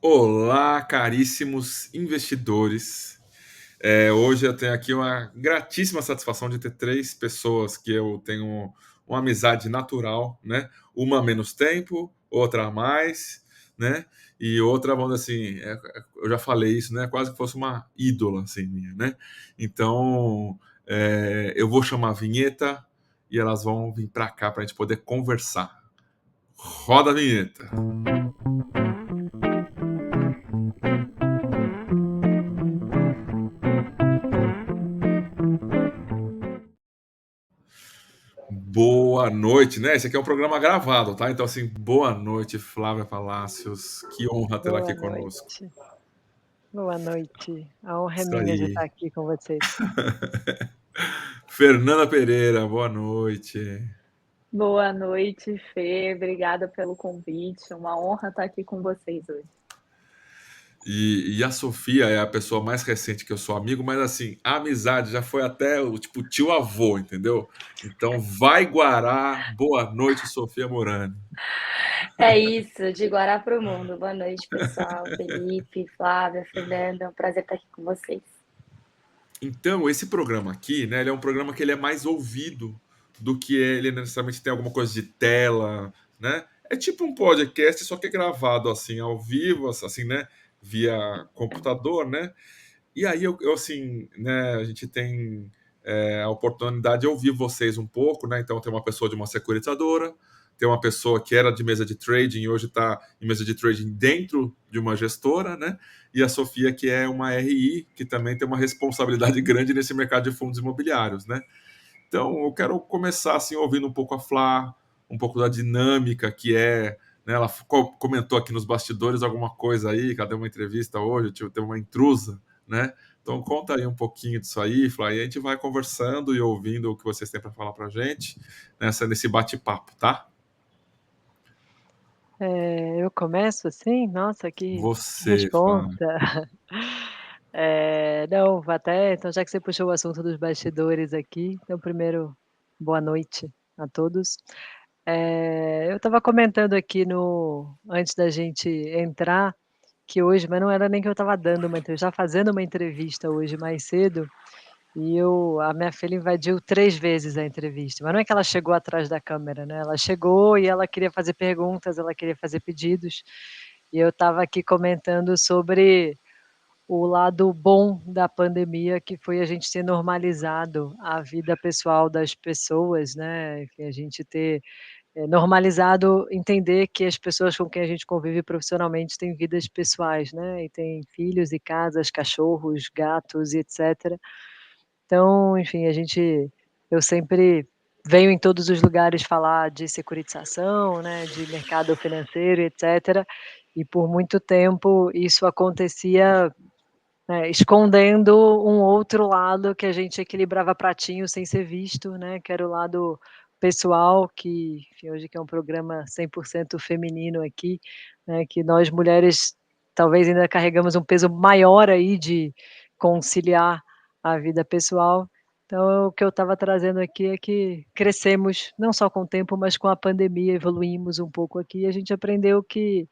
Olá, caríssimos investidores. Hoje eu tenho aqui uma gratíssima satisfação de ter três pessoas que eu tenho uma amizade natural, né? Uma há menos tempo, outra a mais, né? E outra, vamos dizer assim, eu já falei isso, né? Quase que fosse uma ídola, assim, minha, né? Então, eu vou chamar a vinheta e elas vão vir para cá para a gente poder conversar. Roda a vinheta. Boa noite, né? Esse aqui é um programa gravado, tá? Então, assim, boa noite, Flávia Palácios. Que honra tê-la Boa aqui conosco. noite, boa noite. A honra é Isso minha de aí. estar aqui com vocês. Fernanda Pereira, boa noite. Boa noite, Fê. Obrigada pelo convite. Uma honra estar aqui com vocês hoje. E a Sofia é a pessoa mais recente que eu sou amigo, mas assim, a amizade já foi até o tipo tio-avô, entendeu? Então, vai Guará, boa noite, Sofia Morani. É isso, de Guará para o Mundo. Boa noite, pessoal. Felipe, Flávia, Fernanda, é um prazer estar aqui com vocês. Então, esse programa aqui, né, ele é um programa que ele é mais ouvido do que ele necessariamente tem alguma coisa de tela, né? É tipo um podcast, só que é gravado assim, ao vivo, assim, né? Via computador, né? E aí, assim, né, a gente tem a oportunidade de ouvir vocês um pouco, né? Então, tem uma pessoa de uma securitizadora, tem uma pessoa que era de mesa de trading e hoje está em mesa de trading dentro de uma gestora, né? E a Sofia, que é uma RI, que também tem uma responsabilidade grande nesse mercado de fundos imobiliários, né? Então, eu quero começar, assim, ouvindo um pouco a Flá, um pouco da dinâmica que é, né? Ela comentou aqui nos bastidores alguma coisa aí, cadê uma entrevista hoje, teve uma intrusa, né? Então conta aí um pouquinho disso aí, Flá, e a gente vai conversando e ouvindo o que vocês têm para falar para a gente nesse bate-papo, tá? Eu começo assim? Nossa, que Você, Flá. responsa. Não, até então, já que você puxou o assunto dos bastidores aqui, então primeiro, boa noite a todos. Eu estava comentando aqui no antes da gente entrar, que hoje mas não era nem que eu estava dando uma entrevista, eu estava fazendo uma entrevista hoje mais cedo. A minha filha invadiu 3 vezes a entrevista, mas não é que ela chegou atrás da câmera, né, ela chegou e ela queria fazer perguntas, ela queria fazer pedidos, e eu estava aqui comentando sobre o lado bom da pandemia, que foi a gente ter normalizado a vida pessoal das pessoas, né, que a gente ter, normalizado entender que as pessoas com quem a gente convive profissionalmente têm vidas pessoais, né, e têm filhos e casas, cachorros, gatos e etcétera. Então, enfim, eu sempre venho em todos os lugares falar de securitização, né, de mercado financeiro, etcétera, e por muito tempo isso acontecia, escondendo um outro lado que a gente equilibrava pratinho sem ser visto, né, que era o lado pessoal, que, enfim, hoje que é um programa 100% feminino aqui, né, que nós mulheres talvez ainda carregamos um peso maior aí de conciliar a vida pessoal. Então, o que eu estava trazendo aqui é que crescemos, não só com o tempo, mas com a pandemia, evoluímos um pouco aqui, e a gente aprendeu que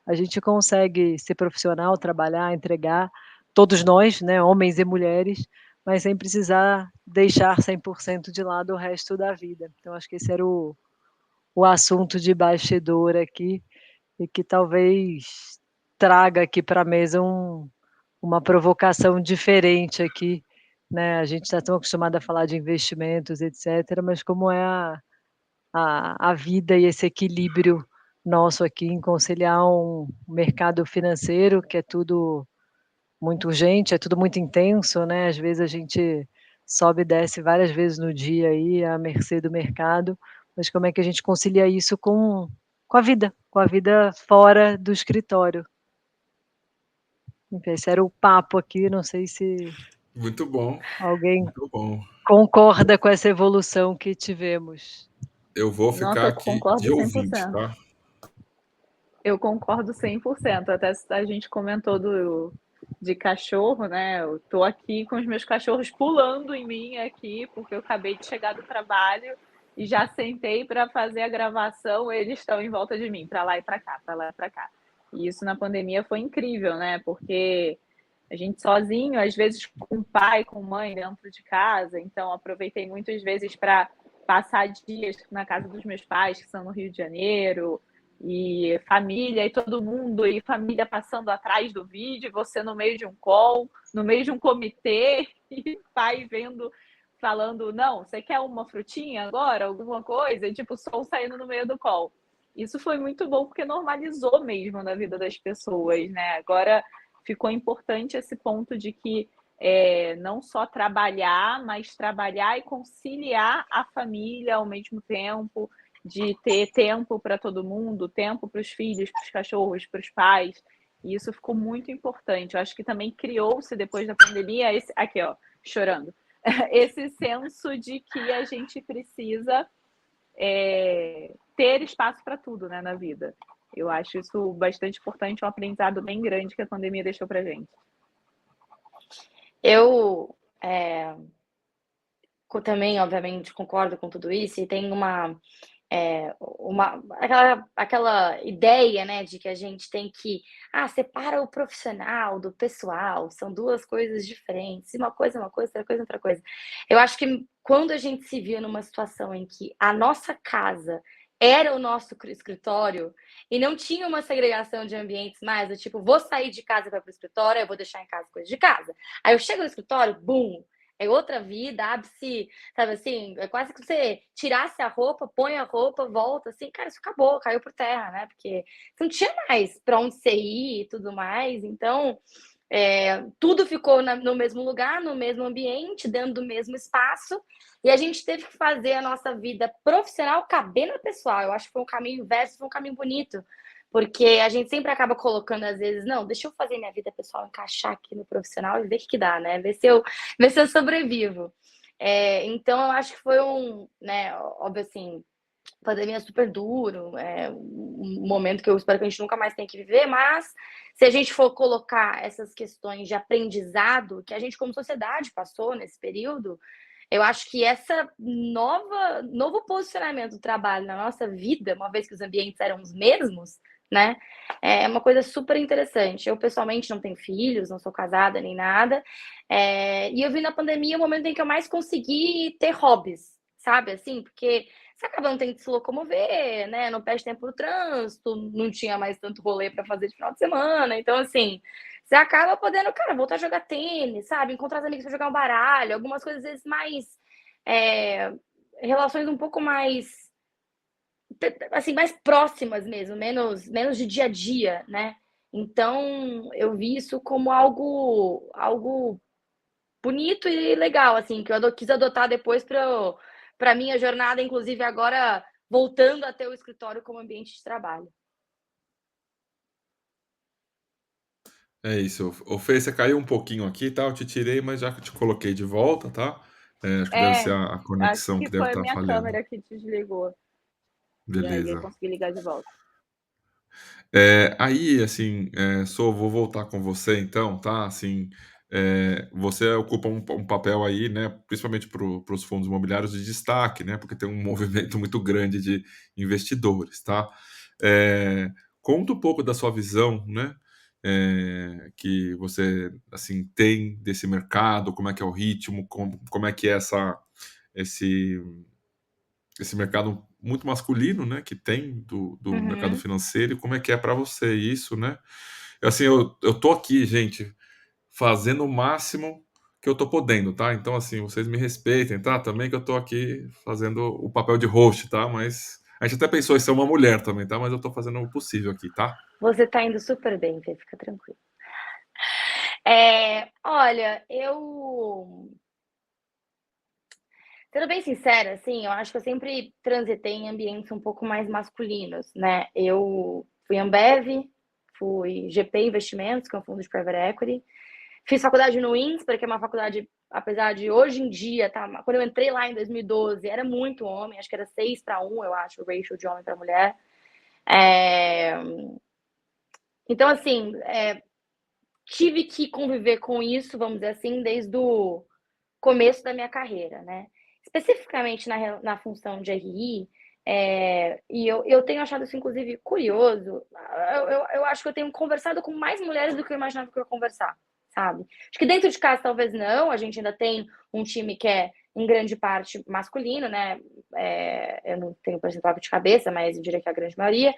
a gente consegue ser profissional, trabalhar, entregar, todos nós, né, homens e mulheres, mas sem precisar deixar 100% de lado o resto da vida. Então acho que esse era o assunto de bastidor aqui, e que talvez traga aqui para a mesa uma provocação diferente aqui, né, a gente está tão acostumado a falar de investimentos, etcétera, mas como é a vida e esse equilíbrio nosso aqui em conciliar um mercado financeiro que é tudo muito urgente, é tudo muito intenso, né, às vezes a gente sobe e desce várias vezes no dia aí à mercê do mercado, mas como é que a gente concilia isso com a vida fora do escritório. Enfim, esse era o papo aqui, não sei se Muito bom, alguém muito bom. concorda com essa evolução que tivemos. Eu vou ficar Nossa, eu aqui concordo de ouvinte, 100%. tá? Eu concordo 100%. Até a gente comentou de cachorro, né? Eu tô aqui com os meus cachorros pulando em mim aqui, porque eu acabei de chegar do trabalho e já sentei para fazer a gravação, eles estão em volta de mim, para lá e para cá, para lá e para cá. E isso na pandemia foi incrível, né? Porque a gente sozinho, às vezes com pai, com mãe dentro de casa, então aproveitei muitas vezes para passar dias na casa dos meus pais, que são no Rio de Janeiro, e família, e todo mundo, e família passando atrás do vídeo, você no meio de um call, no meio de um comitê, e pai vendo, falando, não, você quer uma frutinha agora, alguma coisa? E tipo, o som saindo no meio do call. Isso foi muito bom, porque normalizou mesmo na vida das pessoas, né? Agora ficou importante esse ponto de que não só trabalhar, mas trabalhar e conciliar a família ao mesmo tempo, de ter tempo para todo mundo, tempo para os filhos, para os cachorros, para os pais. E isso ficou muito importante. Eu acho que também criou-se depois da pandemia esse aqui, ó, chorando. Esse senso de que a gente precisa ter espaço para tudo, né, na vida. Eu acho isso bastante importante, um aprendizado bem grande que a pandemia deixou pra gente. Eu também, obviamente, concordo com tudo isso e tem aquela ideia, né, de que a gente tem que separa o profissional do pessoal, são duas coisas diferentes, uma coisa é uma coisa, outra coisa é outra coisa. Eu acho que quando a gente se viu numa situação em que a nossa casa era o nosso escritório e não tinha uma segregação de ambientes mais, do tipo, vou sair de casa para ir pro escritório, eu vou deixar em casa coisas de casa. Aí eu chego no escritório, bum, é outra vida, abre-se, sabe assim, é quase que você tirasse a roupa, põe a roupa, volta, assim, cara, isso acabou, caiu por terra, né? Porque você não tinha mais para onde você ir e tudo mais, então tudo ficou no mesmo lugar, no mesmo ambiente, dentro do mesmo espaço, e a gente teve que fazer a nossa vida profissional caber na pessoal. Eu acho que foi um caminho inverso, foi um caminho bonito, porque a gente sempre acaba colocando, às vezes, não, deixa eu fazer minha vida pessoal, encaixar aqui no profissional e ver o que dá, né? Ver se eu sobrevivo. Então, eu acho que foi né, óbvio assim, pandemia super duro, um momento que eu espero que a gente nunca mais tenha que viver, mas se a gente for colocar essas questões de aprendizado que a gente como sociedade passou nesse período, eu acho que essa novo posicionamento do trabalho na nossa vida, uma vez que os ambientes eram os mesmos, né, é uma coisa super interessante. Eu, pessoalmente, não tenho filhos, não sou casada nem nada, e eu vi na pandemia o momento em que eu mais consegui ter hobbies, sabe, assim, porque você acaba não tendo que se locomover, né, não perde tempo no trânsito, não tinha mais tanto rolê para fazer de final de semana, então, assim, você acaba podendo, cara, voltar a jogar tênis, sabe? Encontrar os amigos para jogar um baralho, algumas coisas às vezes mais. Relações um pouco mais. Assim, mais próximas mesmo, menos de dia a dia, né? Então, eu vi isso como algo bonito e legal, assim, que eu quis adotar depois para minha jornada, inclusive agora voltando a ter o escritório como ambiente de trabalho. É isso. Ô, Fê, você caiu um pouquinho aqui, tá? Eu te tirei, mas já te coloquei de volta, tá? Acho que deve ser a Acho conexão que que deve foi a estar minha falhando. câmera que desligou. E aí eu Beleza. consegui ligar de volta. Aí, assim, vou voltar com você então, tá? Assim, você ocupa um papel aí, né? Principalmente para os fundos imobiliários de destaque, né? Porque tem um movimento muito grande de investidores, tá? Conta um pouco da sua visão, né? Que você assim tem desse mercado, como é que é o ritmo, como é que é esse esse mercado muito masculino, né, que tem do mercado Uhum. financeiro, e como é que é para você isso, né? Assim, eu tô aqui, gente, fazendo o máximo que eu tô podendo, tá? Então, assim, vocês me respeitem, tá? Também que eu tô aqui fazendo o papel de host, tá? Mas a gente até pensou em ser uma mulher também, tá? Mas eu tô fazendo o possível aqui, tá? Você tá indo super bem, Fê, fica tranquilo. Olha, sendo bem sincera, assim, eu acho que eu sempre transitei em ambientes um pouco mais masculinos, né? Eu fui Ambev, fui GP Investimentos, que é um fundo de private equity, fiz faculdade no INSPER, que é uma faculdade, apesar de hoje em dia, tá? Quando eu entrei lá em 2012, era muito homem, acho que era 6-1, eu acho, o ratio de homem para mulher. Então, assim, tive que conviver com isso, vamos dizer assim, desde o começo da minha carreira, né? Especificamente na função de RI, E eu tenho achado isso, inclusive, curioso. Eu acho que eu tenho conversado com mais mulheres do que eu imaginava que eu ia conversar, sabe? Acho que dentro de casa talvez não, a gente ainda tem um time que é em grande parte masculino, né? Eu não tenho percentual de cabeça, mas eu diria que a grande maioria.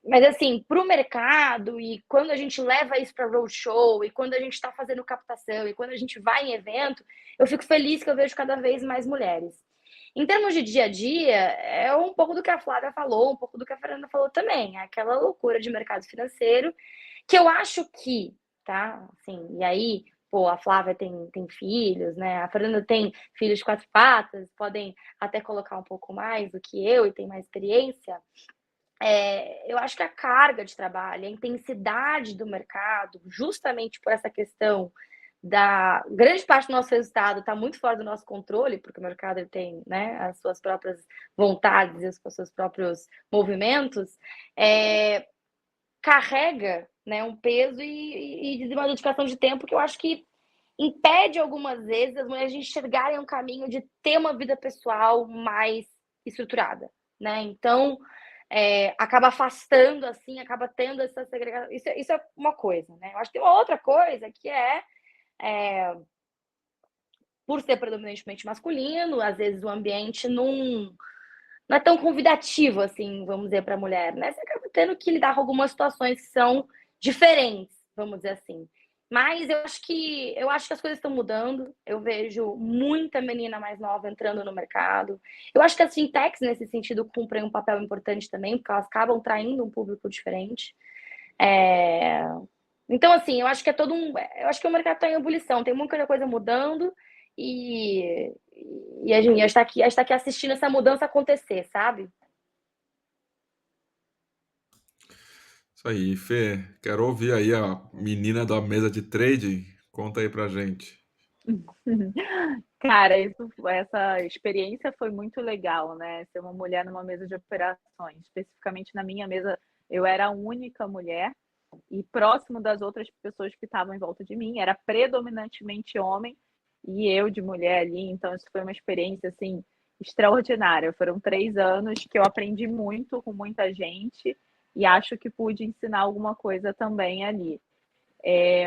Mas assim, para o mercado, e quando a gente leva isso para roadshow, e quando a gente está fazendo captação, e quando a gente vai em evento, eu fico feliz que eu vejo cada vez mais mulheres. Em termos de dia a dia, é um pouco do que a Flávia falou, um pouco do que a Fernanda falou também, aquela loucura de mercado financeiro, que eu acho que, tá? Assim, e aí, pô, a Flávia tem filhos, né? A Fernanda tem filhos de 4 patas, podem até colocar um pouco mais do que eu e tem mais experiência. Eu acho que a carga de trabalho, a intensidade do mercado, justamente por essa questão da grande parte do nosso resultado está muito fora do nosso controle, porque o mercado ele tem, né, as suas próprias vontades, os seus próprios movimentos, carrega, né, um peso e uma dedicação de tempo que eu acho que impede algumas vezes as mulheres de enxergarem um caminho de ter uma vida pessoal mais estruturada, né? Então, acaba afastando, assim, acaba tendo essa segregação. Isso é uma coisa, né? Eu acho que tem uma outra coisa que por ser predominantemente masculino, às vezes o ambiente não é tão convidativo, assim, vamos dizer, para a mulher, né? Você acaba tendo que lidar com algumas situações que são diferentes, vamos dizer assim. Mas eu acho que as coisas estão mudando. Eu vejo muita menina mais nova entrando no mercado. Eu acho que as fintechs, nesse sentido, cumprem um papel importante também, porque elas acabam traindo um público diferente. Então, assim, eu acho que eu acho que o mercado está em ebulição, tem muita coisa mudando e a gente está aqui assistindo essa mudança acontecer, sabe? Isso aí, Fê. Quero ouvir aí a menina da mesa de trading. Conta aí pra gente. Cara, essa experiência foi muito legal, né? Ser uma mulher numa mesa de operações. Especificamente na minha mesa, eu era a única mulher e próximo das outras pessoas que estavam em volta de mim, era predominantemente homem e eu de mulher ali. Então, isso foi uma experiência, assim, extraordinária. Foram 3 anos que eu aprendi muito com muita gente e acho que pude ensinar alguma coisa também ali.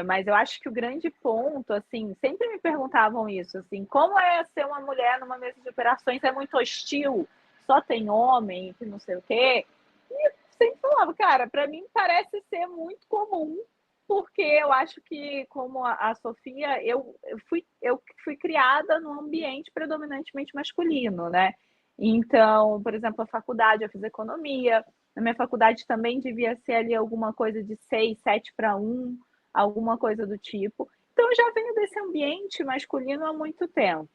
Mas eu acho que o grande ponto, assim, sempre me perguntavam isso, assim, como é ser uma mulher numa mesa de operações? É muito hostil, só tem homem, que não sei o quê. E eu sempre falava, cara, para mim parece ser muito comum, porque eu acho que, como a Sofia, eu fui criada num ambiente predominantemente masculino, né? Então, por exemplo, a faculdade, eu fiz economia, na minha faculdade também devia ser ali alguma coisa de 6, 7 para 1, alguma coisa do tipo. Então, eu já venho desse ambiente masculino há muito tempo.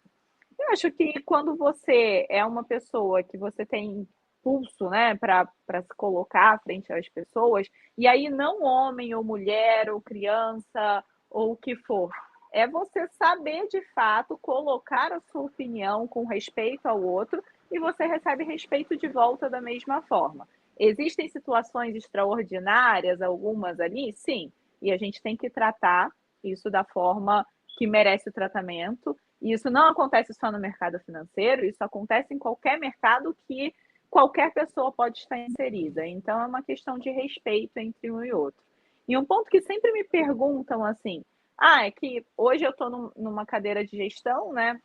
Eu acho que quando você é uma pessoa que você tem pulso, né, para se colocar frente às pessoas, e aí não homem ou mulher ou criança ou o que for, é você saber de fato colocar a sua opinião com respeito ao outro e você recebe respeito de volta da mesma forma. Existem situações extraordinárias, algumas ali, sim, e a gente tem que tratar isso da forma que merece o tratamento. E isso não acontece só no mercado financeiro, isso acontece em qualquer mercado que qualquer pessoa pode estar inserida. Então, é uma questão de respeito entre um e outro. E um ponto que sempre me perguntam assim, é que hoje eu estou numa cadeira de gestão, né?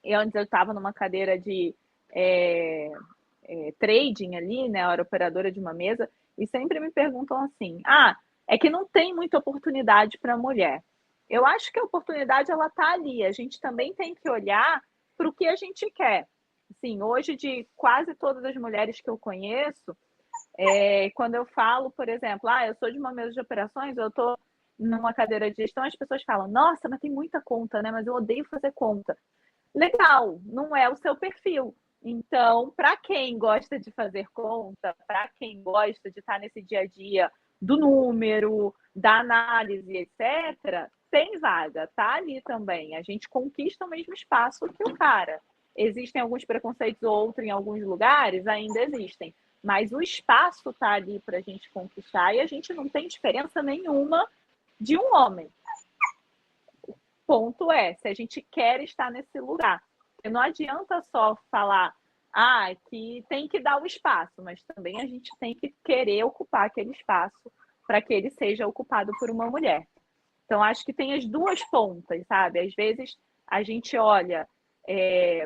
E antes eu estava numa cadeira de trading ali, né? Eu era operadora de uma mesa, e sempre me perguntam assim, é que não tem muita oportunidade para mulher. Eu acho que a oportunidade ela está ali. A gente também tem que olhar para o que a gente quer. Sim, hoje de quase todas as mulheres que eu conheço, quando eu falo, por exemplo, eu sou de uma mesa de operações, eu estou numa cadeira de gestão, as pessoas falam, nossa, mas tem muita conta, né? Mas eu odeio fazer conta. Legal, não é o seu perfil. Então, para quem gosta de fazer conta, para quem gosta de estar nesse dia a dia do número, da análise, etc., tem vaga, tá ali também. A gente conquista o mesmo espaço que o cara. Existem alguns preconceitos ou outros em alguns lugares, ainda existem. Mas o espaço tá ali para a gente conquistar e a gente não tem diferença nenhuma de um homem. O ponto é, se a gente quer estar nesse lugar. Não adianta só falar, que tem que dar o espaço, mas também a gente tem que querer ocupar aquele espaço para que ele seja ocupado por uma mulher. Então, acho que tem as duas pontas, sabe? Às vezes a gente olha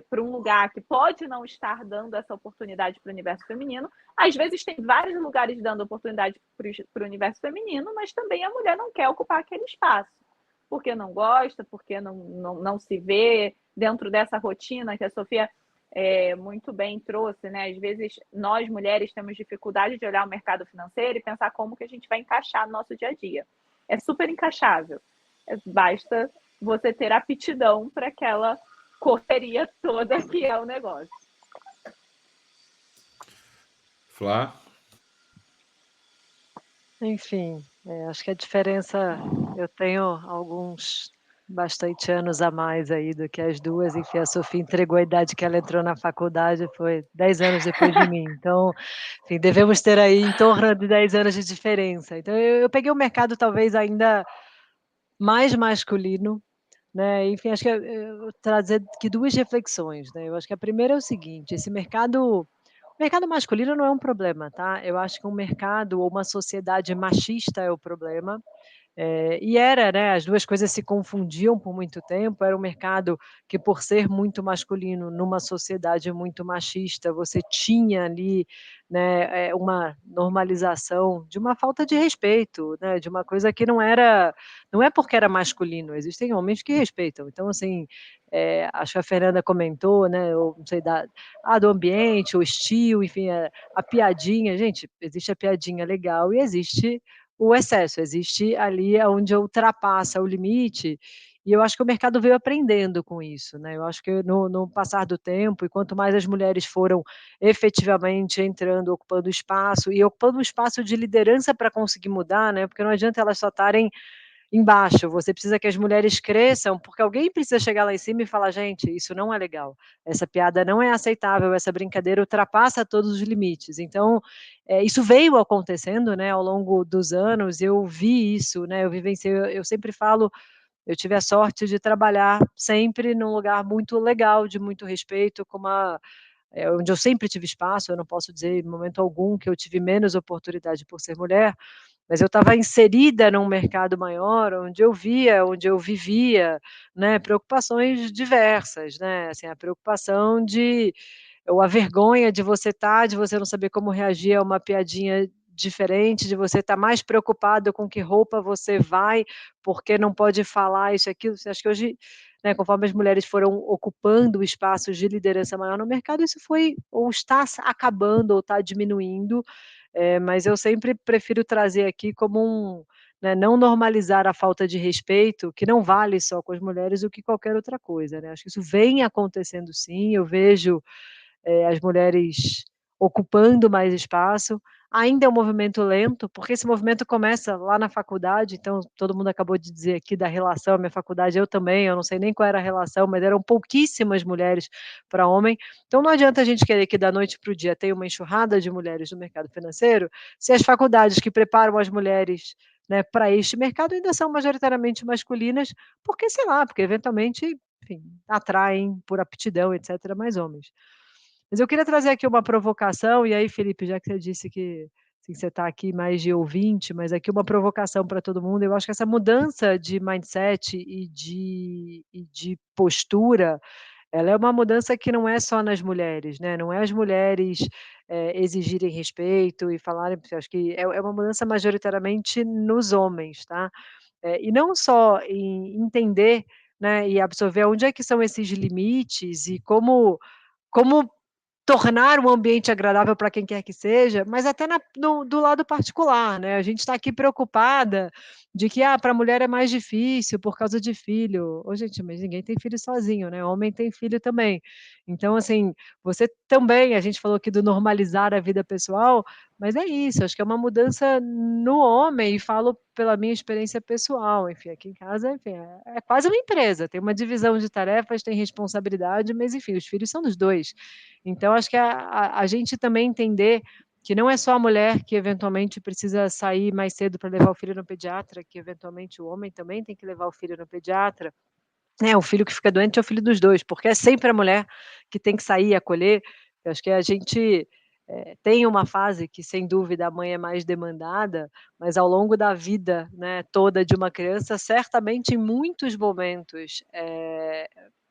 para um lugar que pode não estar dando essa oportunidade para o universo feminino, às vezes tem vários lugares dando oportunidade para o universo feminino, mas também a mulher não quer ocupar aquele espaço, porque não gosta, porque não se vê dentro dessa rotina que a Sofia muito bem trouxe, né? Às vezes nós mulheres temos dificuldade de olhar o mercado financeiro e pensar como que a gente vai encaixar no nosso dia a dia. É super encaixável. Basta você ter aptidão para aquela correria toda que é o negócio. Flá? Enfim, acho que a diferença, eu tenho bastante anos a mais aí do que as duas, enfim, a Sofia entregou a idade que ela entrou na faculdade, foi 10 anos depois de mim, então, enfim, devemos ter aí em torno de 10 anos de diferença. Então eu peguei um mercado talvez ainda mais masculino, né, enfim, acho que eu vou trazer aqui 2 reflexões, né, eu acho que a primeira é o seguinte, o mercado masculino não é um problema, tá, eu acho que um mercado ou uma sociedade machista é o problema, e era, né, as 2 coisas se confundiam por muito tempo, era um mercado que por ser muito masculino, numa sociedade muito machista, você tinha ali, né, uma normalização de uma falta de respeito, né, de uma coisa que não é porque era masculino, existem homens que respeitam. Então assim, acho que a Fernanda comentou, né, ou não sei do ambiente, o estilo, enfim, a piadinha, gente, existe a piadinha legal e existe o excesso, existe ali aonde ultrapassa o limite, e eu acho que o mercado veio aprendendo com isso, né, eu acho que no passar do tempo, e quanto mais as mulheres foram efetivamente entrando, ocupando espaço, e ocupando um espaço de liderança para conseguir mudar, né, porque não adianta elas só estarem embaixo, você precisa que as mulheres cresçam, porque alguém precisa chegar lá em cima e falar: "Gente, isso não é legal, essa piada não é aceitável, essa brincadeira ultrapassa todos os limites". Então, isso veio acontecendo, né, ao longo dos anos, eu vi isso, né, eu vivenciei, eu sempre falo, eu tive a sorte de trabalhar sempre num lugar muito legal, de muito respeito, onde eu sempre tive espaço, eu não posso dizer em momento algum que eu tive menos oportunidade por ser mulher, mas eu estava inserida num mercado maior, onde eu via, onde eu vivia, né, preocupações diversas, né, assim, a preocupação ou a vergonha de você não saber como reagir a uma piadinha diferente, de você estar mais preocupado com que roupa você vai, porque não pode falar isso e aquilo. Você acha que hoje, né, conforme as mulheres foram ocupando espaços de liderança maior no mercado, isso foi ou está acabando ou está diminuindo, mas eu sempre prefiro trazer aqui como né, não normalizar a falta de respeito, que não vale só com as mulheres, do que qualquer outra coisa, né. Acho que isso vem acontecendo sim, eu vejo, as mulheres ocupando mais espaço. Ainda é um movimento lento, porque esse movimento começa lá na faculdade, então todo mundo acabou de dizer aqui da relação, a minha faculdade, eu também, eu não sei nem qual era a relação, mas eram pouquíssimas mulheres para homem. Então não adianta a gente querer que da noite para o dia tenha uma enxurrada de mulheres no mercado financeiro, se as faculdades que preparam as mulheres, né, para este mercado ainda são majoritariamente masculinas, porque sei lá, porque eventualmente, enfim, atraem por aptidão, etcétera, mais homens. Mas eu queria trazer aqui uma provocação, e aí, Felipe, já que você disse que, assim, você está aqui mais de ouvinte, mas aqui uma provocação para todo mundo. Eu acho que essa mudança de mindset e de postura, ela é uma mudança que não é só nas mulheres, né, não é as mulheres, exigirem respeito e falarem, porque eu acho que é uma mudança majoritariamente nos homens, tá. E não só em entender, né, e absorver onde é que são esses limites e como tornar um ambiente agradável para quem quer que seja, mas até do lado particular, né, a gente está aqui preocupada de que, para a mulher é mais difícil por causa de filho. Ô gente, mas ninguém tem filho sozinho, né, homem tem filho também. Então assim, você também, a gente falou aqui do normalizar a vida pessoal, mas é isso, acho que é uma mudança no homem, e falo pela minha experiência pessoal, enfim, aqui em casa, enfim, é quase uma empresa, tem uma divisão de tarefas, tem responsabilidade, mas enfim, os filhos são dos 2. Então acho que a gente também entender que não é só a mulher que eventualmente precisa sair mais cedo para levar o filho no pediatra, que eventualmente o homem também tem que levar o filho no pediatra, né, o filho que fica doente é o filho dos 2, porque é sempre a mulher que tem que sair e acolher. Eu acho que a gente, tem uma fase que sem dúvida a mãe é mais demandada, mas ao longo da vida, né, toda de uma criança, certamente em muitos momentos,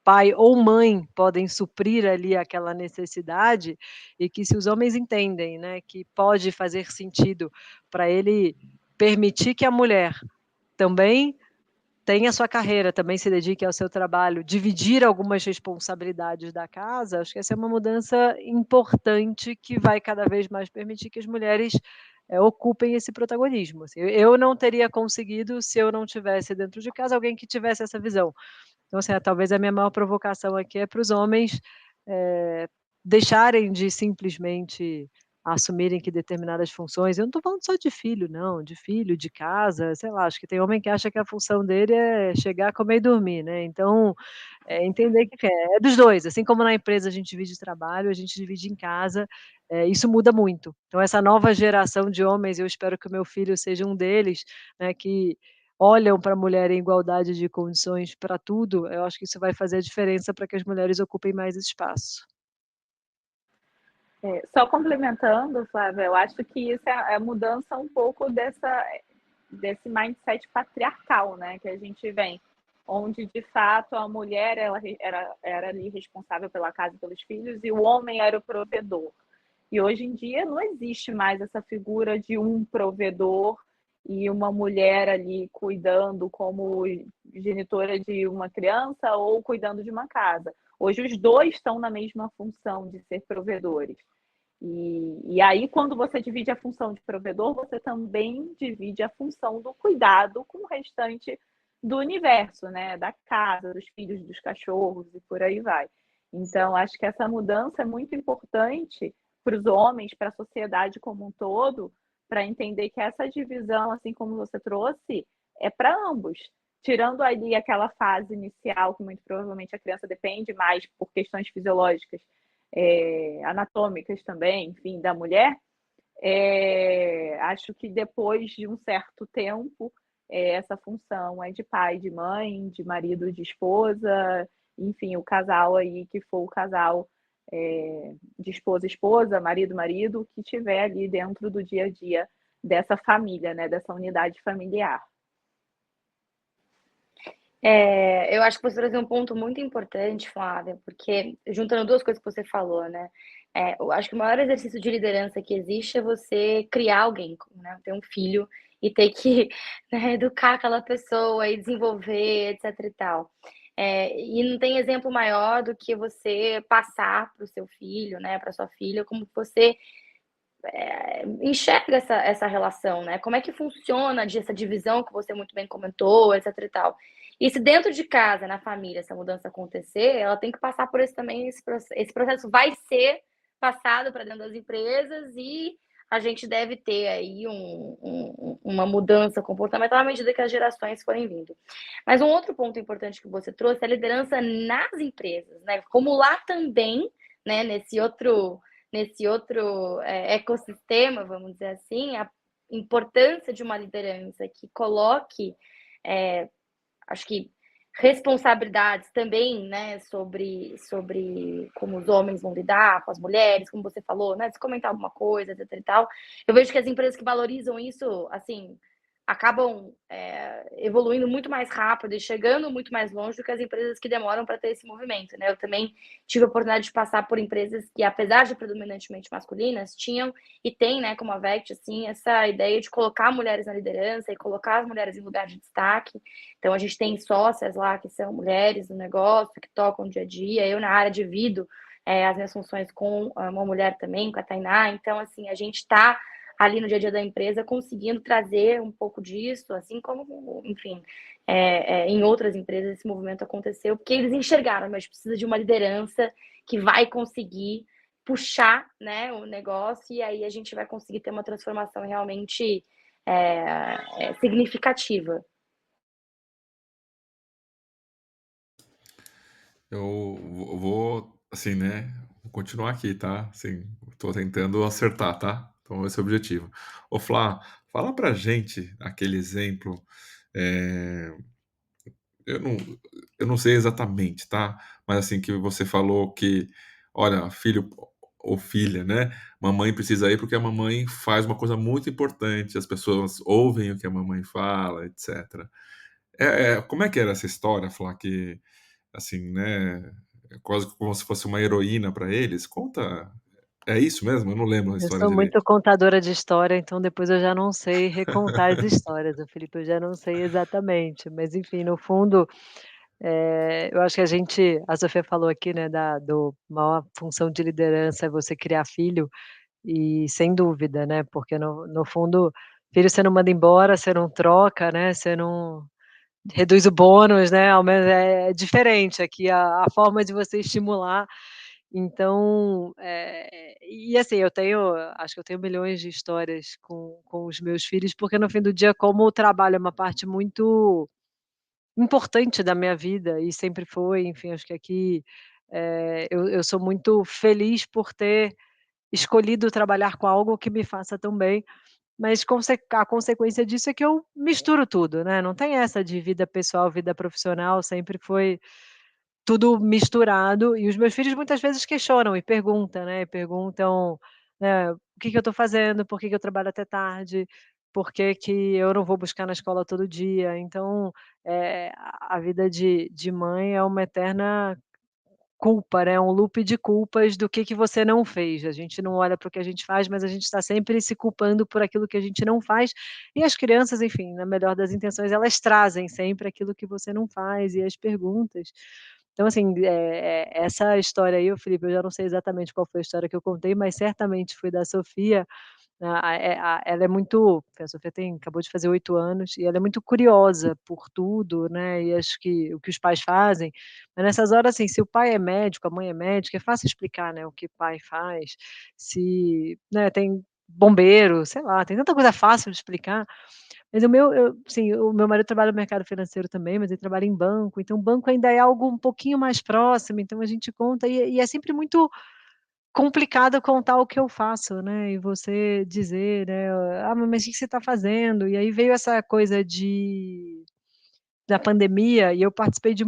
pai ou mãe podem suprir ali aquela necessidade, e que se os homens entendem, né, que pode fazer sentido para ele permitir que a mulher também tem a sua carreira, também se dedique ao seu trabalho, dividir algumas responsabilidades da casa, acho que essa é uma mudança importante que vai cada vez mais permitir que as mulheres, ocupem esse protagonismo, assim. Eu não teria conseguido se eu não tivesse dentro de casa alguém que tivesse essa visão. Então, assim, talvez a minha maior provocação aqui é para os homens, eh, deixarem de simplesmente assumirem que determinadas funções, eu não estou falando só de filho não, de filho, de casa, sei lá, acho que tem homem que acha que a função dele é chegar, comer e dormir, né, então, entender que é dos 2, assim como na empresa a gente divide trabalho, a gente divide em casa, isso muda muito. Então essa nova geração de homens, eu espero que o meu filho seja um deles, né, que olham para a mulher em igualdade de condições para tudo, eu acho que isso vai fazer a diferença para que as mulheres ocupem mais espaço. Só complementando, Flávia, eu acho que isso é a mudança um pouco desse mindset patriarcal, né, que a gente vem, onde de fato a mulher era ali responsável pela casa e pelos filhos e o homem era o provedor. E hoje em dia não existe mais essa figura de um provedor e uma mulher ali cuidando como genitora de uma criança ou cuidando de uma casa. Hoje os dois estão na mesma função de ser provedores. E aí, quando você divide a função de provedor, você também divide a função do cuidado com o restante do universo, né? Da casa, dos filhos, dos cachorros e por aí vai. Então, acho que essa mudança é muito importante para os homens, para a sociedade como um todo, para entender que essa divisão, assim como você trouxe, é para ambos. Tirando ali aquela fase inicial, que muito provavelmente a criança depende mais por questões fisiológicas, anatômicas também, enfim, da mulher, acho que depois de um certo tempo, essa função é de pai, de mãe, de marido, de esposa, enfim, o casal aí que for o casal de esposa, esposa, marido, marido, que tiver ali dentro do dia a dia dessa família, né, dessa unidade familiar. Eu acho que você trouxe um ponto muito importante, Flávia, porque juntando duas coisas que você falou, né? Eu acho que o maior exercício de liderança que existe é você criar alguém, né? Ter um filho e ter que né, educar aquela pessoa e desenvolver, etc e tal. E não tem exemplo maior do que você passar para o seu filho, né, para sua filha, como você enxerga essa relação, né? Como é que funciona essa divisão que você muito bem comentou, etc e tal. E se dentro de casa, na família, essa mudança acontecer, ela tem que passar por esse também, esse processo vai ser passado para dentro das empresas e a gente deve ter aí uma mudança comportamental à medida que as gerações forem vindo. Mas um outro ponto importante que você trouxe é a liderança nas empresas, né? Como lá também, né, nesse outro ecossistema, vamos dizer assim, a importância de uma liderança que coloque, acho que responsabilidades também, né, sobre como os homens vão lidar com as mulheres, como você falou, né, se comentar alguma coisa, etc e tal. Eu vejo que as empresas que valorizam isso, assim, acabam evoluindo muito mais rápido e chegando muito mais longe do que as empresas que demoram para ter esse movimento, né? Eu também tive a oportunidade de passar por empresas que, apesar de predominantemente masculinas, tinham e tem, né, como a Vect, assim, essa ideia de colocar mulheres na liderança e colocar as mulheres em lugar de destaque. Então, a gente tem sócias lá que são mulheres no negócio, que tocam o dia a dia. Eu, na área, divido as minhas funções com uma mulher também, com a Tainá. Então, assim, a gente está ali no dia a dia da empresa, conseguindo trazer um pouco disso, assim como, enfim, em outras empresas esse movimento aconteceu, porque eles enxergaram, mas precisa de uma liderança que vai conseguir puxar, né, o negócio, e aí a gente vai conseguir ter uma transformação realmente significativa. Eu vou, assim, né? Vou continuar aqui, tá? Assim, tô tentando acertar, tá? Então, esse é o objetivo. Ô, Flá, fala pra gente aquele exemplo. é, eu não, eu não sei exatamente, tá? Mas assim, que você falou que, olha, filho, ou filha, né? Mamãe precisa ir porque a mamãe faz uma coisa muito importante, as pessoas ouvem o que a mamãe fala, etc. Como é que era essa história, falar que, assim, né, é quase como se fosse uma heroína para eles? Conta, é isso mesmo? Eu não lembro a Eu história sou direito. muito contadora de história, então depois eu já não sei recontar as histórias, ô Felipe, eu já não sei exatamente, mas enfim, no fundo, eu acho que a Sofia falou aqui, né, do maior função de liderança é você criar filho, e sem dúvida, né, porque no fundo, filho você não manda embora, você não troca, né, você não reduz o bônus, né, ao menos é diferente aqui a forma de você estimular. Então, e assim, acho que eu tenho milhões de histórias com os meus filhos, porque no fim do dia, como o trabalho é uma parte muito importante da minha vida e sempre foi, enfim, acho que aqui, eu sou muito feliz por ter escolhido trabalhar com algo que me faça tão bem, mas a consequência disso é que eu misturo tudo, né, não tem essa de vida pessoal, vida profissional, sempre foi tudo misturado, e os meus filhos muitas vezes questionam e perguntam, né, né: "O que que eu estou fazendo? Por que que eu trabalho até tarde? Por que que eu não vou buscar na escola todo dia?". Então, a vida de mãe é uma eterna culpa, né, um loop de culpas do que você não fez. A gente não olha para o que a gente faz, mas a gente está sempre se culpando por aquilo que a gente não faz. E as crianças, enfim, na melhor das intenções, elas trazem sempre aquilo que você não faz e as perguntas. Então, assim, essa história aí, ô Felipe, eu já não sei exatamente qual foi a história que eu contei, mas certamente foi da Sofia. Ela é muito a Sofia acabou de fazer 8 anos, e ela é muito curiosa por tudo, né, e acho que o que os pais fazem, mas nessas horas, assim, se o pai é médico, a mãe é médica, é fácil explicar, né, o que o pai faz, se, né, tem bombeiro, sei lá, tem tanta coisa fácil de explicar, mas o meu marido trabalha no mercado financeiro também, mas ele trabalha em banco, então o banco ainda é algo um pouquinho mais próximo, então a gente conta e é sempre muito complicado contar o que eu faço, né, e você dizer, né: "Ah, mas o que que você está fazendo?". E aí veio essa coisa da pandemia e eu participei de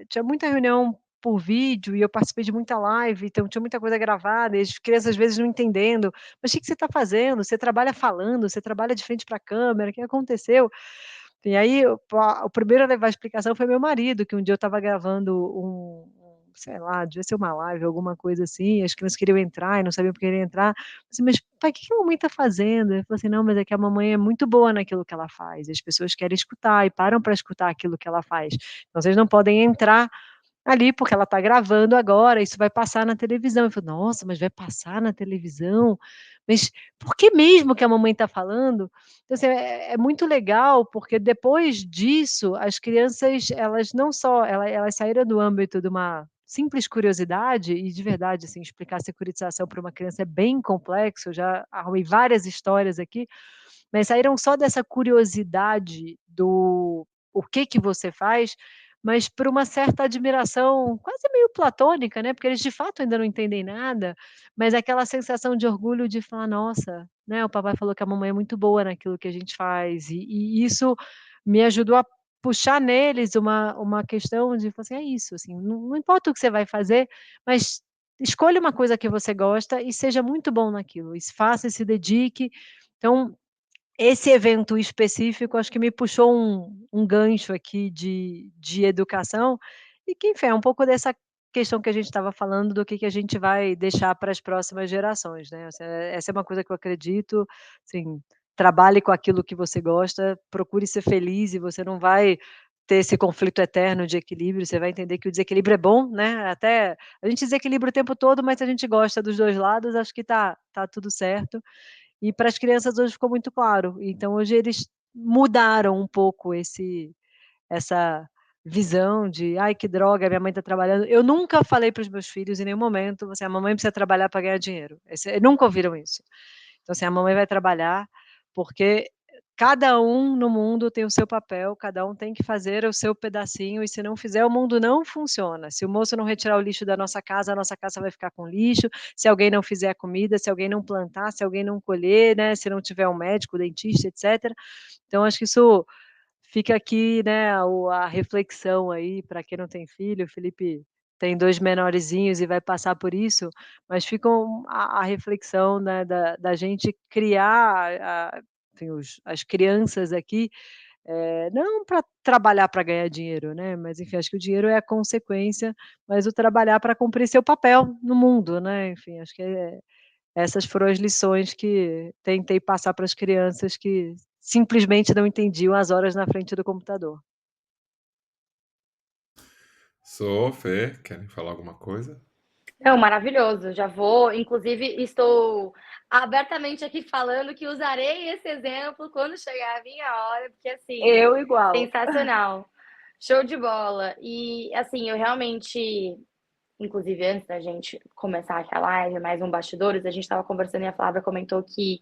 tinha muita reunião por vídeo e eu participei de muita live, então tinha muita coisa gravada e as crianças às vezes não entendendo: "Mas o que que você está fazendo? Você trabalha falando, você trabalha de frente para a câmera, o que aconteceu?". E aí o primeiro a levar a explicação foi meu marido, que um dia eu estava gravando sei lá, devia ser uma live, alguma coisa assim, as crianças queriam entrar e não sabiam porque queriam entrar. Eu assim: "Mas pai, o que que a mamãe está fazendo?". Ele falou assim: "Não, mas é que a mamãe é muito boa naquilo que ela faz, e as pessoas querem escutar e param para escutar aquilo que ela faz. Então vocês não podem entrar ali, porque ela está gravando agora, isso vai passar na televisão". Eu falei: "Nossa, mas vai passar na televisão? Mas por que mesmo que a mamãe está falando?". Então, assim, é muito legal, porque depois disso, as crianças, elas não só elas saíram do âmbito de uma simples curiosidade, e de verdade, assim, explicar securitização para uma criança é bem complexo, eu já arrumei várias histórias aqui, mas saíram só dessa curiosidade do o que que você faz, mas por uma certa admiração quase meio platônica, né, porque eles de fato ainda não entendem nada, mas aquela sensação de orgulho de falar: "Nossa, né, o papai falou que a mamãe é muito boa naquilo que a gente faz", e isso me ajudou a puxar neles uma questão de falar assim: "É isso, assim, não importa o que você vai fazer, mas escolha uma coisa que você gosta e seja muito bom naquilo, e faça e se dedique". Então esse evento específico, acho que me puxou um gancho aqui de educação, e que enfim, é um pouco dessa questão que a gente estava falando do que a gente vai deixar para as próximas gerações, né, essa é uma coisa que eu acredito, assim, trabalhe com aquilo que você gosta, procure ser feliz e você não vai ter esse conflito eterno de equilíbrio, você vai entender que o desequilíbrio é bom, né, até a gente desequilibra o tempo todo, mas se a gente gosta dos 2 lados, acho que tá tudo certo. E para as crianças hoje ficou muito claro, então hoje eles mudaram um pouco essa visão de: "Ai, que droga, minha mãe está trabalhando". Eu nunca falei para os meus filhos em nenhum momento, assim: "A mamãe precisa trabalhar para ganhar dinheiro", nunca ouviram isso. Então, assim, a mamãe vai trabalhar, porque cada um no mundo tem o seu papel, cada um tem que fazer o seu pedacinho, e se não fizer, o mundo não funciona. Se o moço não retirar o lixo da nossa casa, a nossa casa vai ficar com lixo, se alguém não fizer a comida, se alguém não plantar, se alguém não colher, né, se não tiver um médico, dentista, etcétera. Então acho que isso fica aqui, né, a reflexão aí para quem não tem filho, Felipe tem 2 menorezinhos e vai passar por isso, mas fica a reflexão, né, da gente criar enfim, as crianças aqui, não para trabalhar para ganhar dinheiro, né, mas enfim, acho que o dinheiro é a consequência, mas o trabalhar para cumprir seu papel no mundo, né, enfim, acho que essas foram as lições que tentei passar para as crianças que simplesmente não entendiam as horas na frente do computador. Sou, Fê, querem falar alguma coisa? Não, maravilhoso. Já vou, inclusive, estou abertamente aqui falando que usarei esse exemplo quando chegar a minha hora, porque assim, Eu igual. sensacional. Show de bola. E assim, eu realmente, inclusive antes da gente começar aqui a live, mais um bastidores, a gente estava conversando e a Flávia comentou que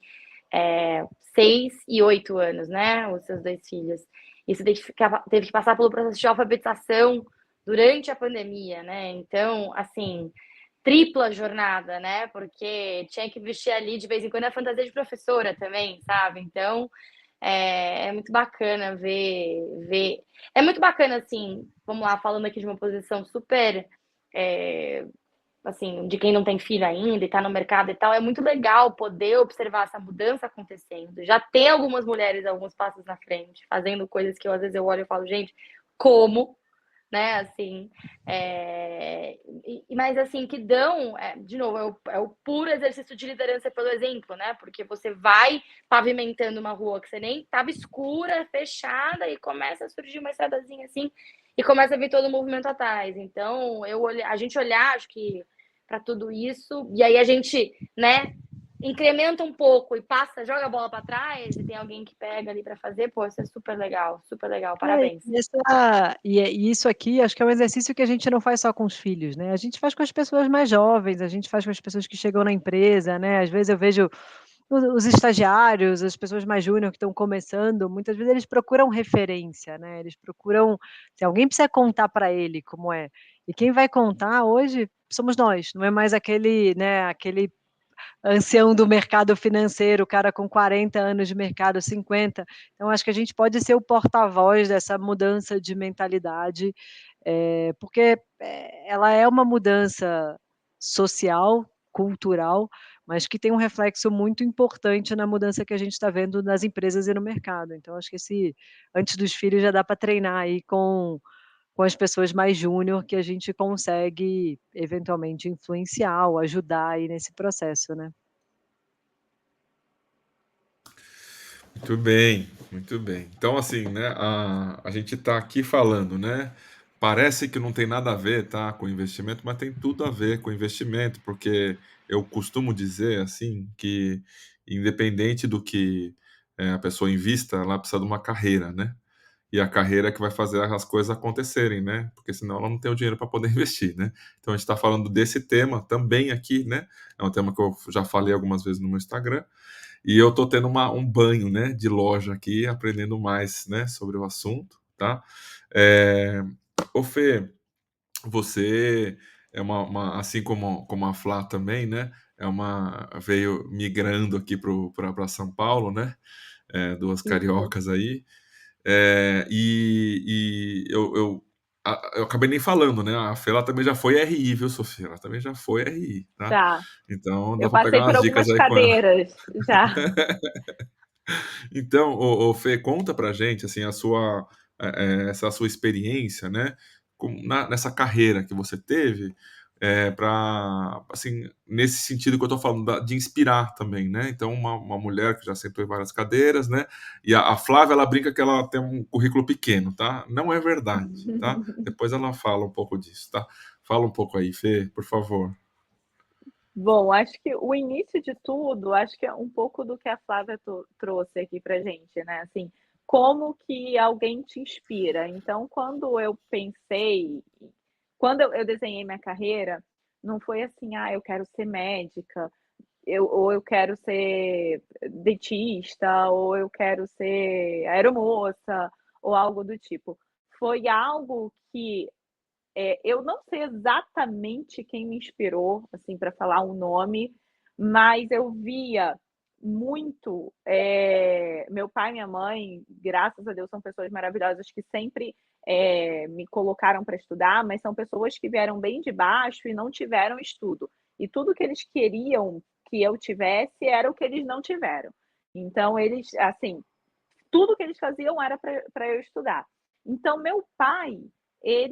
6 e 8 anos, né? Os seus 2 filhos. Isso teve que passar pelo processo de alfabetização durante a pandemia, né? Então, assim, tripla jornada, né? Porque tinha que vestir ali de vez em quando a fantasia de professora também, sabe? Então, é muito bacana ver. É muito bacana, assim, vamos lá, falando aqui de uma posição super. Assim, de quem não tem filho ainda e está no mercado e tal, é muito legal poder observar essa mudança acontecendo. Já tem algumas mulheres alguns passos na frente, fazendo coisas que às vezes eu olho e falo, gente, como? Né, assim, mas assim, que dão, de novo, é o puro exercício de liderança pelo exemplo, né, porque você vai pavimentando uma rua que você nem estava escura, fechada, e começa a surgir uma estradazinha assim, e começa a vir todo o movimento atrás. Então, a gente olhar, acho que, para tudo isso, e aí a gente, né, incrementa um pouco e passa, joga a bola para trás, e tem alguém que pega ali para fazer, pô, isso é super legal, parabéns. E isso aqui acho que é um exercício que a gente não faz só com os filhos, né, a gente faz com as pessoas mais jovens, a gente faz com as pessoas que chegam na empresa, né, às vezes eu vejo os estagiários, as pessoas mais júnior que estão começando, muitas vezes eles procuram referência, né, eles procuram se alguém precisa contar para ele como é, e quem vai contar hoje somos nós, não é mais aquele, né, aquele ancião do mercado financeiro, o cara com 40 anos de mercado, 50. Então acho que a gente pode ser o porta-voz dessa mudança de mentalidade, porque, ela é uma mudança social, cultural, mas que tem um reflexo muito importante na mudança que a gente está vendo nas empresas e no mercado. Então acho que esse antes dos filhos já dá para treinar aí com as pessoas mais júnior que a gente consegue eventualmente influenciar ou ajudar aí nesse processo, né. Muito bem, muito bem. Então, assim, né, a gente está aqui falando, né? Parece que não tem nada a ver, tá, com investimento, mas tem tudo a ver com investimento, porque eu costumo dizer, assim, que independente do que a pessoa invista, ela precisa de uma carreira, né? E a carreira é que vai fazer as coisas acontecerem, né? Porque senão ela não tem o dinheiro para poder investir, né? Então a gente está falando desse tema também aqui, né? É um tema que eu já falei algumas vezes no meu Instagram. E eu tô tendo um banho, né, de loja aqui, aprendendo mais, né, sobre o assunto, tá? É, ô Fê, você é assim como a Flá também, né? Veio migrando aqui para São Paulo, né? Duas Isso. cariocas aí. Eu acabei nem falando, né? A Fê ela também já foi RI, viu, Sofia? Ela também já foi RI, tá? Já. Então dá Eu para pegar passei por umas dicas algumas aí com ela. cadeiras já. Então, Fê, conta pra gente assim essa sua experiência, né, nessa carreira que você teve, para assim nesse sentido que eu tô falando de inspirar também, né? Então, uma mulher que já sentou em várias cadeiras, né? E a Flávia ela brinca que ela tem um currículo pequeno, tá? Não é verdade, tá? Depois ela fala um pouco disso, tá? Fala um pouco aí, Fê, por favor. Bom, acho que o início de tudo, acho que é um pouco do que a Flávia trouxe aqui pra gente, né? Assim, como que alguém te inspira. Então, quando eu desenhei minha carreira, não foi assim, ah, eu quero ser médica, ou eu quero ser dentista, ou eu quero ser aeromoça, ou algo do tipo. Foi algo que eu não sei exatamente quem me inspirou, assim, para falar um nome, mas eu via muito. Meu pai e minha mãe, graças a Deus, são pessoas maravilhosas que sempre me colocaram para estudar, mas são pessoas que vieram bem de baixo e não tiveram estudo. E tudo que eles queriam que eu tivesse era o que eles não tiveram. Então, eles, assim, tudo que eles faziam era para eu estudar. Então, meu pai e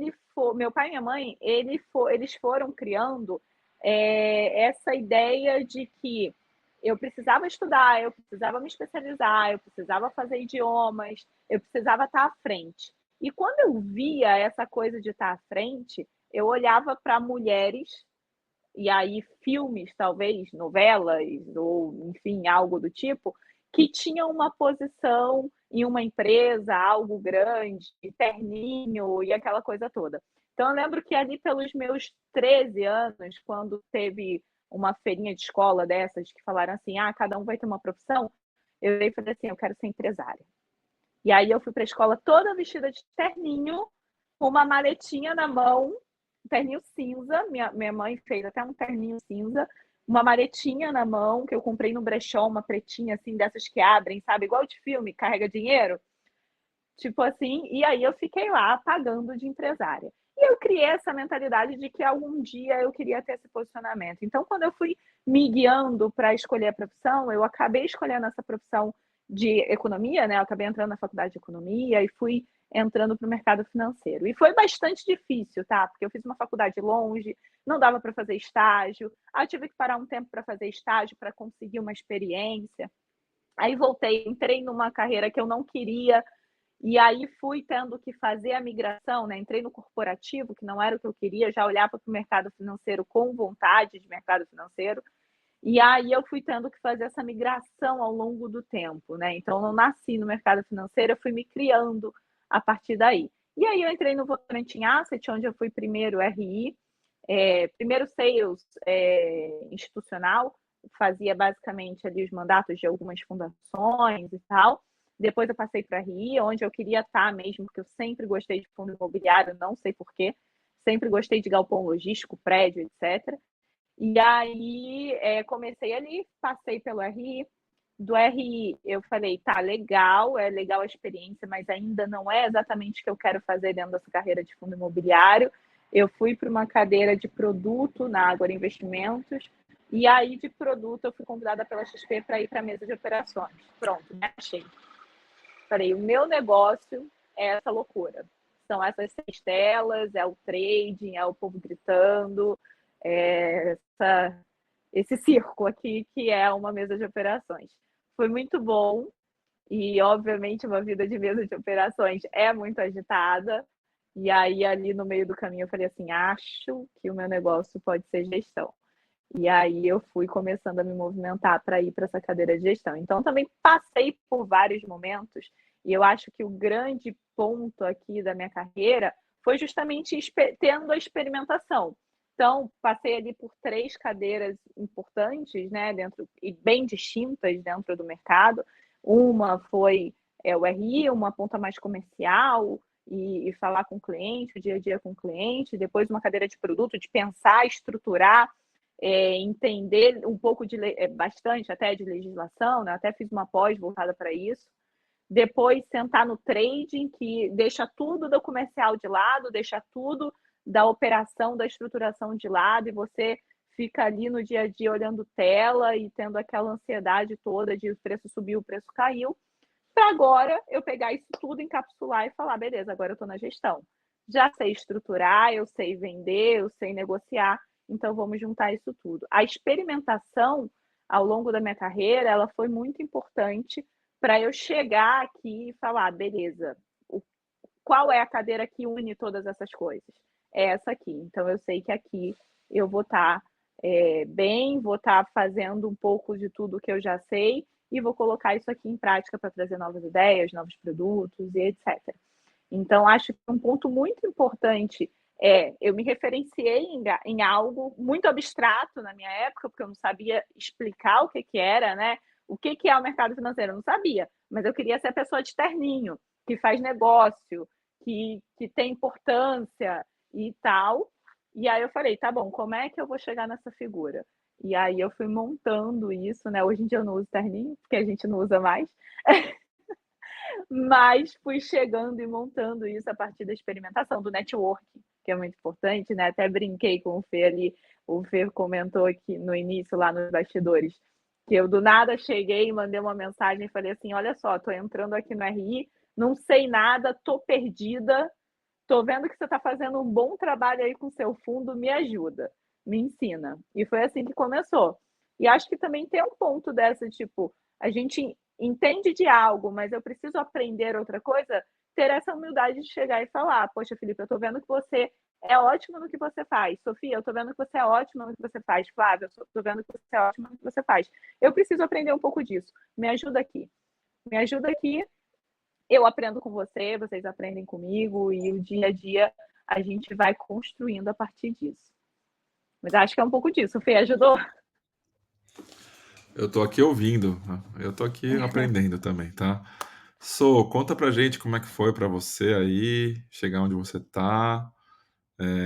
minha mãe, eles foram criando essa ideia de que eu precisava estudar, eu precisava me especializar, eu precisava fazer idiomas, eu precisava estar à frente. E quando eu via essa coisa de estar à frente, eu olhava para mulheres, e aí filmes, talvez, novelas, ou enfim, algo do tipo, que tinham uma posição em uma empresa, algo grande, terninho e aquela coisa toda. Então, eu lembro que ali pelos meus 13 anos, quando teve uma feirinha de escola dessas que falaram assim, cada um vai ter uma profissão, eu falei assim, eu quero ser empresária. E aí eu fui para a escola toda vestida de terninho, com uma maletinha na mão, um terninho cinza, minha mãe fez até um terninho cinza, uma maletinha na mão, que eu comprei no brechó, uma pretinha assim, dessas que abrem, sabe? Igual de filme, carrega dinheiro. Tipo assim, e aí eu fiquei lá pagando de empresária. E eu criei essa mentalidade de que algum dia eu queria ter esse posicionamento. Então, quando eu fui me guiando para escolher a profissão, eu acabei escolhendo essa profissão de economia, né? Eu acabei entrando na faculdade de economia e fui entrando para o mercado financeiro. E foi bastante difícil, tá? Porque eu fiz uma faculdade longe, não dava para fazer estágio, aí eu tive que parar um tempo para fazer estágio para conseguir uma experiência. Aí voltei, entrei numa carreira que eu não queria, e aí fui tendo que fazer a migração, né? Entrei no corporativo, que não era o que eu queria, já olhava para o mercado financeiro com vontade de mercado financeiro. E aí eu fui tendo que fazer essa migração ao longo do tempo, né? Então, eu não nasci no mercado financeiro, eu fui me criando a partir daí. E aí eu entrei no Votorantim Asset, onde eu fui primeiro RI, primeiro sales institucional, fazia basicamente ali os mandatos de algumas fundações e tal. Depois eu passei para a RI, onde eu queria estar mesmo, porque eu sempre gostei de fundo imobiliário, não sei porquê, sempre gostei de galpão logístico, prédio, etc. E aí comecei ali, passei pelo RI. Do RI eu falei, tá, legal, é legal a experiência, mas ainda não é exatamente o que eu quero fazer dentro dessa carreira de fundo imobiliário. Eu fui para uma cadeira de produto na Ágora Investimentos, e aí de produto eu fui convidada pela XP para ir para a mesa de operações. Pronto, né? Achei. Falei, o meu negócio é essa loucura. São essas 6 telas, é o trading, é o povo gritando, esse circo aqui que é uma mesa de operações. Foi muito bom e, obviamente, uma vida de mesa de operações é muito agitada. E aí, ali no meio do caminho, eu falei assim, acho que o meu negócio pode ser gestão. E aí eu fui começando a me movimentar para ir para essa cadeira de gestão. Então, também passei por vários momentos e eu acho que o grande ponto aqui da minha carreira foi justamente tendo a experimentação. Então, passei ali por 3 cadeiras importantes, né, dentro e bem distintas dentro do mercado. Uma foi o RI, uma ponta mais comercial e falar com o cliente, o dia a dia com o cliente. Depois, uma cadeira de produto, de pensar, estruturar, entender um pouco bastante até de legislação, né? Até fiz uma pós voltada para isso. Depois sentar no trading, que deixa tudo do comercial de lado, deixa tudo da operação, da estruturação de lado, e você fica ali no dia a dia olhando tela e tendo aquela ansiedade toda de o preço subiu, o preço caiu, para agora eu pegar isso tudo, encapsular e falar, beleza, agora eu estou na gestão. Já sei estruturar, eu sei vender, eu sei negociar, então vamos juntar isso tudo. A experimentação ao longo da minha carreira, ela foi muito importante para eu chegar aqui e falar, beleza, qual é a cadeira que une todas essas coisas? É essa aqui. Então, eu sei que aqui eu vou estar bem, vou estar fazendo um pouco de tudo que eu já sei e vou colocar isso aqui em prática para trazer novas ideias, novos produtos e etc. Então, acho que um ponto muito importante eu me referenciei em algo muito abstrato na minha época, porque eu não sabia explicar o que era, né? O que é o mercado financeiro? Eu não sabia, mas eu queria ser a pessoa de terninho, que faz negócio, que tem importância e tal. E aí eu falei, tá bom, como é que eu vou chegar nessa figura? E aí eu fui montando isso, né? Hoje em dia eu não uso terninho, porque a gente não usa mais. Mas fui chegando e montando isso a partir da experimentação, do network, que é muito importante, né? Até brinquei com o Fê ali, o Fê comentou aqui no início, lá nos bastidores, que eu do nada cheguei, mandei uma mensagem e falei assim: olha só, tô entrando aqui no RI, não sei nada, tô perdida, tô vendo que você está fazendo um bom trabalho aí com o seu fundo, me ajuda, me ensina. E foi assim que começou. E acho que também tem um ponto dessa, tipo, a gente entende de algo, mas eu preciso aprender outra coisa, ter essa humildade de chegar e falar: poxa, Felipe, eu tô vendo que você é ótimo no que você faz. Sofia, eu tô vendo que você é ótima no que você faz. Flávia, eu tô vendo que você é ótima no que você faz. Eu preciso aprender um pouco disso. Me ajuda aqui. Me ajuda aqui. Eu aprendo com você, vocês aprendem comigo, e o dia a dia a gente vai construindo a partir disso. Mas acho que é um pouco disso. O Fê ajudou? Eu tô aqui ouvindo, eu tô aqui aprendendo também, tá? Conta pra gente como é que foi pra você aí, chegar onde você tá,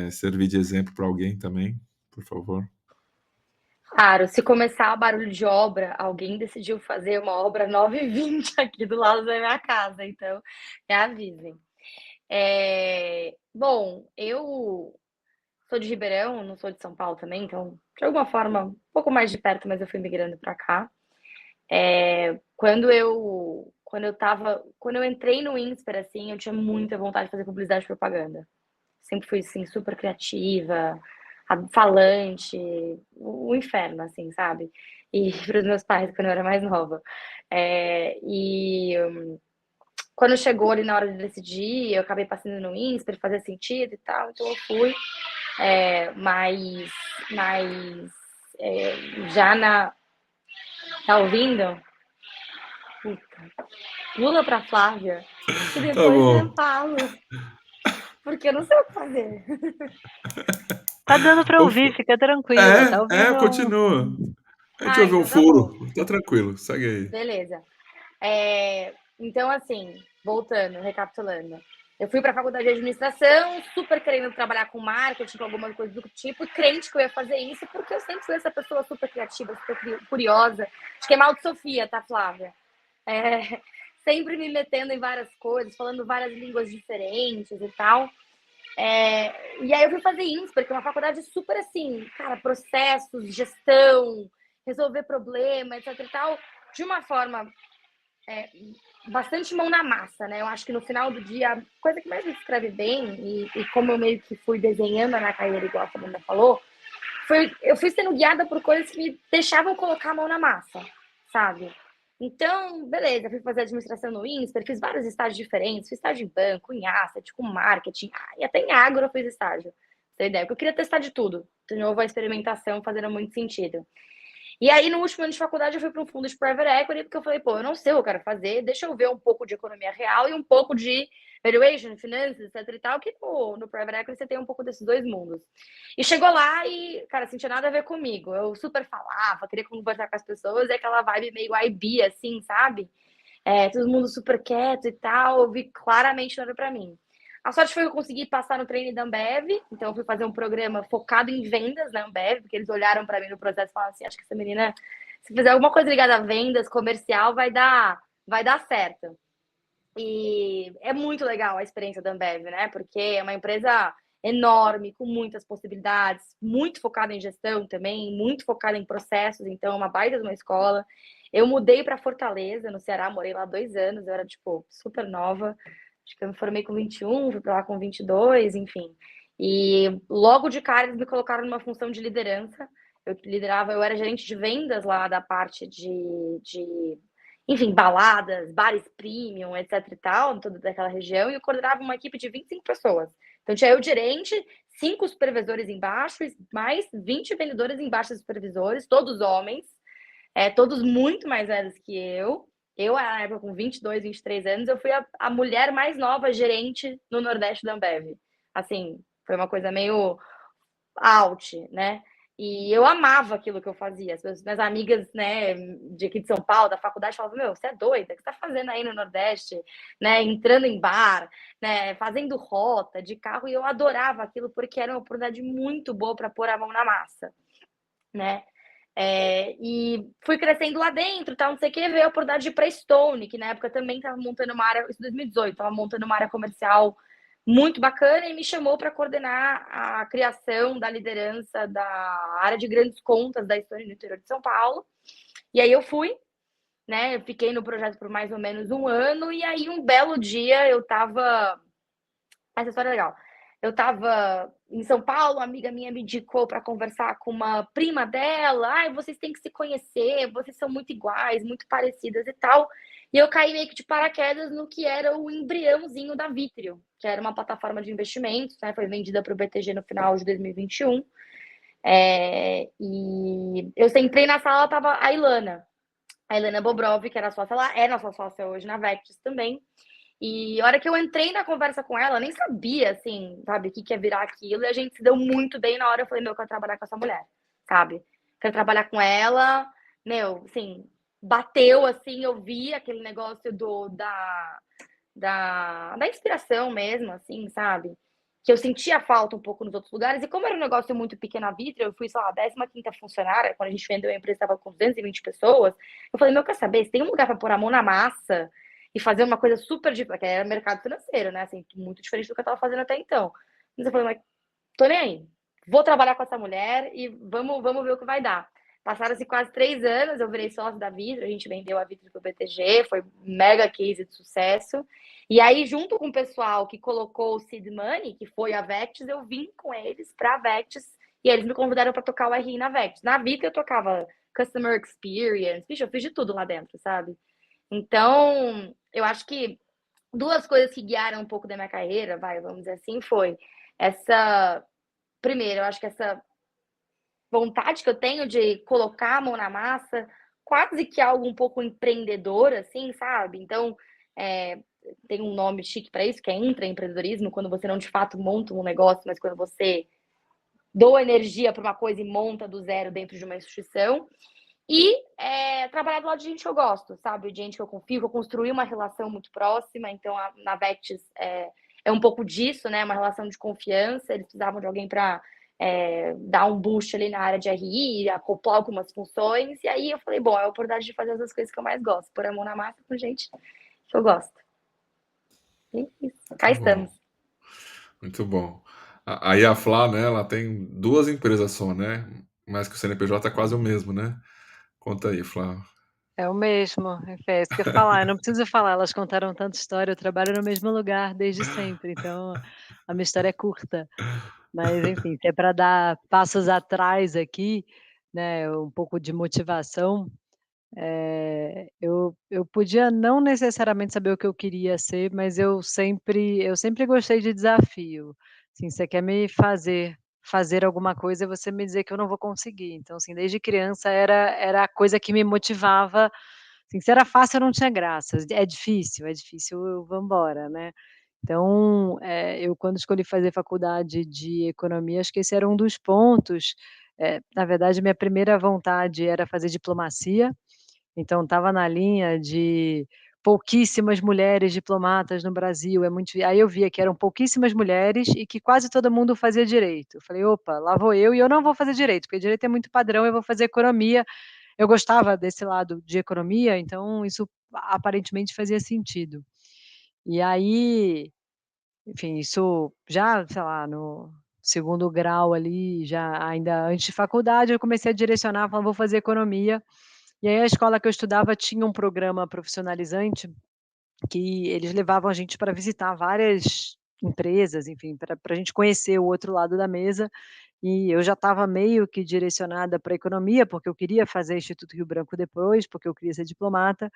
servir de exemplo pra alguém também, por favor. Claro, se começar barulho de obra, alguém decidiu fazer uma obra 9h20 aqui do lado da minha casa, então me avisem. Bom, eu sou de Ribeirão, não sou de São Paulo também, então, de alguma forma, um pouco mais de perto, mas eu fui migrando para cá. Quando eu entrei no INSPER, assim, eu tinha muita vontade de fazer publicidade e propaganda. Sempre fui, assim, super criativa, falante, o inferno, assim, sabe? E para os meus pais, quando eu era mais nova. Quando chegou ali na hora de decidir, eu acabei passando no INSPER, fazia sentido e tal, então eu fui. Mas já na. Tá ouvindo? Puta. Pula pra Flávia e Tá depois eu bom. falo, porque eu não sei o que fazer. Tá dando pra ouvir, fica tranquila, tá ouvindo? Continua. A gente Ah, ouviu um então tá bom. furo, tá tranquilo, segue aí. Beleza. Então, assim, voltando, recapitulando. Eu fui para a faculdade de administração, super querendo trabalhar com marketing, com alguma coisa do tipo, crente que eu ia fazer isso, porque eu sempre fui essa pessoa super criativa, super curiosa. Acho que é mal de Sofia, tá, Flávia? Sempre me metendo em várias coisas, falando várias línguas diferentes e tal. E aí eu fui fazer INSPER, que é uma faculdade super assim, cara, processos, gestão, resolver problema, etc e tal, de uma forma bastante mão na massa, né? Eu acho que no final do dia, a coisa que mais me descreve bem, e como eu meio que fui desenhando na carreira, igual a Fernanda falou, eu fui sendo guiada por coisas que me deixavam colocar a mão na massa, sabe? Então, beleza, fui fazer administração no INSPER, fiz vários estágios diferentes, fiz estágio em banco, em asset, com marketing, e até em agro eu fiz estágio. Você tem ideia? Porque eu queria testar de tudo. De novo, a experimentação fazendo muito sentido. E aí, no último ano de faculdade, eu fui para um fundo de private equity, porque eu falei, pô, eu não sei o que eu quero fazer, deixa eu ver um pouco de economia real e um pouco de valuation, finanças, etc e tal, que no private equity você tem um pouco desses dois mundos. E chegou lá e, cara, assim, tinha nada a ver comigo. Eu super falava, queria conversar com as pessoas, e aquela vibe meio IB, assim, sabe? Todo mundo super quieto e tal, eu vi claramente não era pra mim. A sorte foi que eu consegui passar no treino da Ambev, então eu fui fazer um programa focado em vendas na Ambev, porque eles olharam para mim no processo e falaram assim, acho que essa menina, se fizer alguma coisa ligada a vendas, comercial, vai dar certo. E é muito legal a experiência da Ambev, né? Porque é uma empresa enorme, com muitas possibilidades, muito focada em gestão também, muito focada em processos, então é uma baita de uma escola. Eu mudei para Fortaleza, no Ceará, morei lá 2 anos, eu era, tipo, super nova. Acho que eu me formei com 21, fui para lá com 22, enfim. E logo de cara eles me colocaram numa função de liderança. Eu era gerente de vendas lá da parte enfim, baladas, bares premium, etc e tal, toda daquela região, e eu coordenava uma equipe de 25 pessoas. Então tinha eu gerente, 5 supervisores embaixo, mais 20 vendedores embaixo dos supervisores, todos homens, todos muito mais velhos que eu. Eu, na época, com 22, 23 anos, eu fui a mulher mais nova gerente no Nordeste da Ambev. Assim, foi uma coisa meio out, né? E eu amava aquilo que eu fazia. As minhas amigas, né, de aqui de São Paulo, da faculdade, falavam, meu, você é doida? O que você tá fazendo aí no Nordeste? Né, entrando em bar, né, fazendo rota de carro. E eu adorava aquilo porque era uma oportunidade muito boa para pôr a mão na massa, né? E fui crescendo lá dentro, tal, não sei o que, veio a oportunidade de ir para Stone, que na época também estava montando uma área, isso em 2018, estava montando uma área comercial muito bacana e me chamou para coordenar a criação da liderança da área de grandes contas da Stone no interior de São Paulo. E aí eu fui, né? Eu fiquei no projeto por mais ou menos um ano, e aí um belo dia eu tava. Essa história é legal. Eu tava em São Paulo, uma amiga minha me indicou para conversar com uma prima dela. Ai, vocês têm que se conhecer, vocês são muito iguais, muito parecidas e tal. E eu caí meio que de paraquedas no que era o embriãozinho da Vitrio, que era uma plataforma de investimentos, né? Foi vendida para o BTG no final de 2021. E eu entrei na sala, tava a Ilana Bobrov, que era sócia lá, é nossa sócia hoje na Vectis também. E a hora que eu entrei na conversa com ela, eu nem sabia, assim, sabe, o que ia virar aquilo. E a gente se deu muito bem na hora. Eu falei, meu, eu quero trabalhar com essa mulher, sabe? Quero trabalhar com ela. Meu, assim, bateu, assim, eu vi aquele negócio da inspiração mesmo, assim, sabe? Que eu sentia falta um pouco nos outros lugares. E como era um negócio muito pequeno a Vitro, eu fui, sei lá, a 15ª funcionária. Quando a gente vendeu a empresa, estava com 220 pessoas. Eu falei, meu, quer saber? Se tem um lugar para pôr a mão na massa e fazer uma coisa super diferente, que era mercado financeiro, né? Assim, muito diferente do que eu estava fazendo até então. Mas eu falei, mas tô nem aí. Vou trabalhar com essa mulher e vamos ver o que vai dar. Passaram-se quase 3 anos, eu virei sócio da Vitro, a gente vendeu a Vitro para o BTG, foi mega case de sucesso. E aí, junto com o pessoal que colocou o Seed Money, que foi a Vectis, eu vim com eles para a Vectis e eles me convidaram para tocar o RI na Vectis. Na Vitro eu tocava Customer Experience, bicho, eu fiz de tudo lá dentro, sabe? Então, eu acho que 2 coisas que guiaram um pouco da minha carreira, vamos dizer assim, foi essa. Primeiro, eu acho que essa vontade que eu tenho de colocar a mão na massa, quase que algo um pouco empreendedor, assim, sabe? Então, tem um nome chique para isso, que é intraempreendedorismo, quando você não de fato monta um negócio, mas quando você doa energia para uma coisa e monta do zero dentro de uma instituição. E trabalhar do lado de gente que eu gosto, sabe? De gente que eu confio, que eu construí uma relação muito próxima. Então, na Vectis é um pouco disso, né? Uma relação de confiança. Eles precisavam de alguém para dar um boost ali na área de RI, acoplar algumas funções. E aí eu falei, bom, é a oportunidade de fazer as coisas que eu mais gosto. Pôr a mão na massa com gente que eu gosto. E isso. Cá estamos. Muito bom. Aí a Flá, né, ela tem 2 empresas só, né? Mas que o CNPJ é quase o mesmo, né? Conta aí, Flá. É o mesmo, é isso que eu ia falar, eu não preciso falar, elas contaram tanta história, eu trabalho no mesmo lugar desde sempre, então a minha história é curta. Mas enfim, se é para dar passos atrás aqui, né, um pouco de motivação, eu podia não necessariamente saber o que eu queria ser, mas eu sempre gostei de desafio. Assim, você quer me fazer alguma coisa, você me dizer que eu não vou conseguir. Então, assim, desde criança era a coisa que me motivava, assim, se era fácil não tinha graça, é difícil, vamos embora, né. Então, eu quando escolhi fazer faculdade de economia, acho que esse era um dos pontos, na verdade minha primeira vontade era fazer diplomacia, então estava na linha de pouquíssimas mulheres diplomatas no Brasil, aí eu via que eram pouquíssimas mulheres e que quase todo mundo fazia direito. Eu falei: "Opa, lá vou eu e eu não vou fazer direito, porque direito é muito padrão, eu vou fazer economia". Eu gostava desse lado de economia, então isso aparentemente fazia sentido. E aí, enfim, isso já, sei lá, no segundo grau ali, já ainda antes de faculdade, eu comecei a direcionar, falando: "Vou fazer economia". E aí a escola que eu estudava tinha um programa profissionalizante, que eles levavam a gente para visitar várias empresas, enfim, para a gente conhecer o outro lado da mesa, e eu já estava meio que direcionada para economia, porque eu queria fazer Instituto Rio Branco depois, porque eu queria ser diplomata,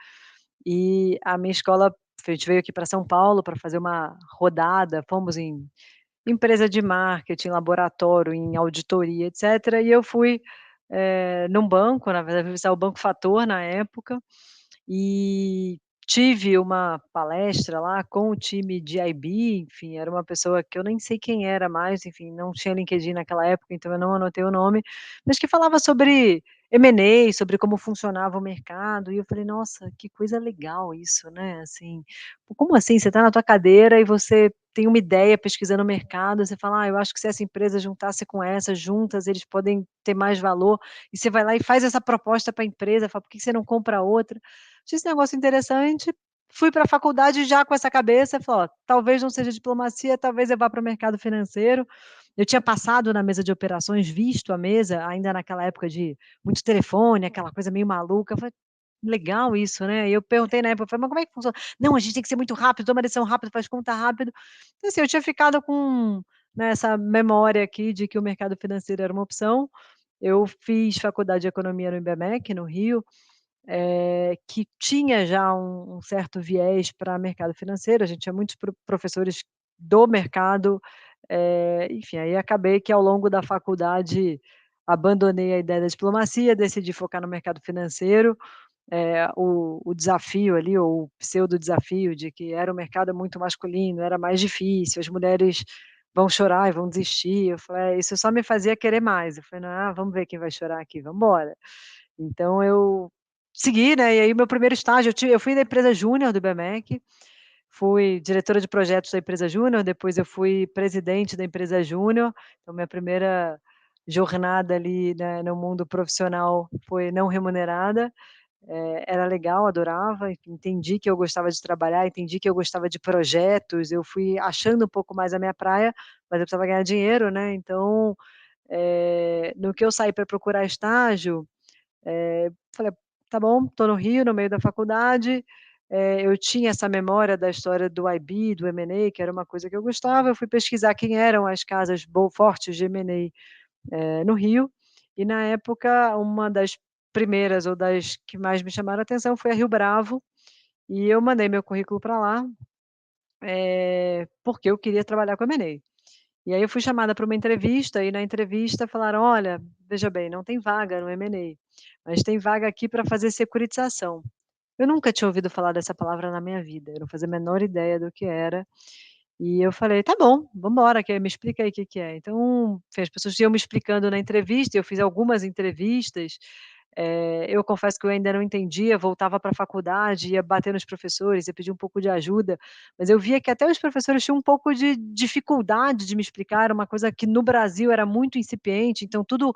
e a minha escola, a gente veio aqui para São Paulo para fazer uma rodada, fomos em empresa de marketing, laboratório, em auditoria, etcétera, e eu fui, num banco, na verdade, fui visitar o Banco Fator na época, e tive uma palestra lá com o time de IB, enfim, era uma pessoa que eu nem sei quem era mais, enfim, não tinha LinkedIn naquela época, então eu não anotei o nome, mas que falava sobre M&A, sobre como funcionava o mercado, e eu falei: "Nossa, que coisa legal isso, né, assim, como assim? Você está na tua cadeira e você tem uma ideia pesquisando o mercado, você fala: "Ah, eu acho que se essa empresa juntasse com essa, juntas eles podem ter mais valor", e você vai lá e faz essa proposta para a empresa, fala: "Por que você não compra outra?". Achei esse negócio interessante, fui para a faculdade já com essa cabeça, falei: "Ó, talvez não seja diplomacia, talvez eu vá para o mercado financeiro". Eu tinha passado na mesa de operações, visto a mesa, ainda naquela época de muito telefone, aquela coisa meio maluca, eu falei: "Legal isso, né". E eu perguntei na época, eu falei: "Mas como é que funciona?". "Não, a gente tem que ser muito rápido, toma decisão rápido, faz conta rápido". Então, assim, eu tinha ficado com, né, essa memória aqui de que o mercado financeiro era uma opção. Eu fiz faculdade de economia no IBMEC, no Rio, que tinha já um certo viés para mercado financeiro, a gente tinha muitos professores do mercado, enfim, aí acabei que ao longo da faculdade abandonei a ideia da diplomacia, decidi focar no mercado financeiro, o desafio ali, ou o pseudo desafio de que era um mercado muito masculino, era mais difícil, as mulheres vão chorar e vão desistir, eu falei: Isso só me fazia querer mais", eu falei: "Ah, vamos ver quem vai chorar aqui, vamos embora". Então eu segui, né, e aí meu primeiro estágio eu fui da empresa júnior do IBMEC, fui diretora de projetos da empresa júnior, depois eu fui presidente da empresa júnior, então minha primeira jornada ali, né, no mundo profissional foi não remunerada, era legal, adorava, enfim, entendi que eu gostava de trabalhar, entendi que eu gostava de projetos, eu fui achando um pouco mais a minha praia, mas eu precisava ganhar dinheiro, né, então, no que eu saí para procurar estágio, falei: "Tá bom, tô no Rio, no meio da faculdade", eu tinha essa memória da história do IB, do M&A, que era uma coisa que eu gostava, eu fui pesquisar quem eram as casas fortes de M&A, no Rio, e na época uma das primeiras ou das que mais me chamaram a atenção foi a Rio Bravo, e eu mandei meu currículo para lá, porque eu queria trabalhar com M&A. E aí eu fui chamada para uma entrevista, e na entrevista falaram: "Olha, veja bem, não tem vaga no M&A, mas tem vaga aqui para fazer securitização". Eu nunca tinha ouvido falar dessa palavra na minha vida, eu não fazia a menor ideia do que era, e eu falei: "Tá bom, vamos embora, que me explica aí o que que é". Então, enfim, as pessoas iam me explicando na entrevista, eu fiz algumas entrevistas, eu confesso que eu ainda não entendia, voltava para a faculdade, ia bater nos professores, ia pedir um pouco de ajuda, mas eu via que até os professores tinham um pouco de dificuldade de me explicar, era uma coisa que no Brasil era muito incipiente, então tudo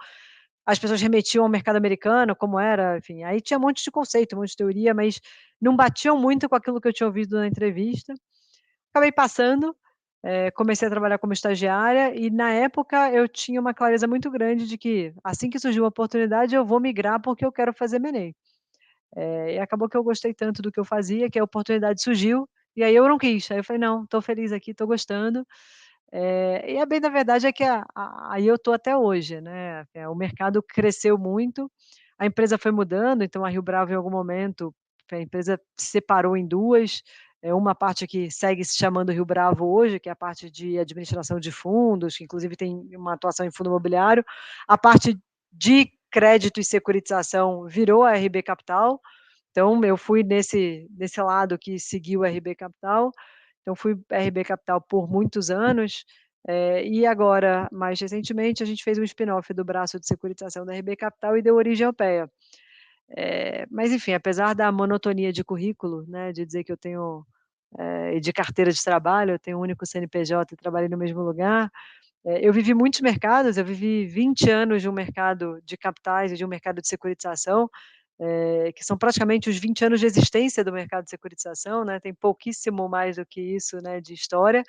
as pessoas remetiam ao mercado americano, como era, enfim, aí tinha um monte de conceito, um monte de teoria, mas não batiam muito com aquilo que eu tinha ouvido na entrevista. Acabei passando, comecei a trabalhar como estagiária e na época eu tinha uma clareza muito grande de que, assim que surgiu uma oportunidade, eu vou migrar, porque eu quero fazer M&A. E acabou que eu gostei tanto do que eu fazia, que a oportunidade surgiu, e aí eu não quis, aí eu falei: "Não, estou feliz aqui, estou gostando". E a bem da verdade é que aí eu estou até hoje, né, o mercado cresceu muito, a empresa foi mudando, então a Rio Bravo em algum momento, a empresa se separou em 2, uma parte que segue se chamando Rio Bravo hoje, que é a parte de administração de fundos, que inclusive tem uma atuação em fundo imobiliário, a parte de crédito e securitização virou a RB Capital, então eu fui nesse lado que seguiu a RB Capital, então fui RB Capital por muitos anos, e agora, mais recentemente, a gente fez um spin-off do braço de securitização da RB Capital e deu origem ao PEA. Mas enfim, apesar da monotonia de currículo, né, de dizer que eu tenho, e de carteira de trabalho, eu tenho um único CNPJ e trabalhei no mesmo lugar, eu vivi muitos mercados, eu vivi 20 anos de um mercado de capitais e de um mercado de securitização, que são praticamente os 20 anos de existência do mercado de securitização, né, tem pouquíssimo mais do que isso, né, de história.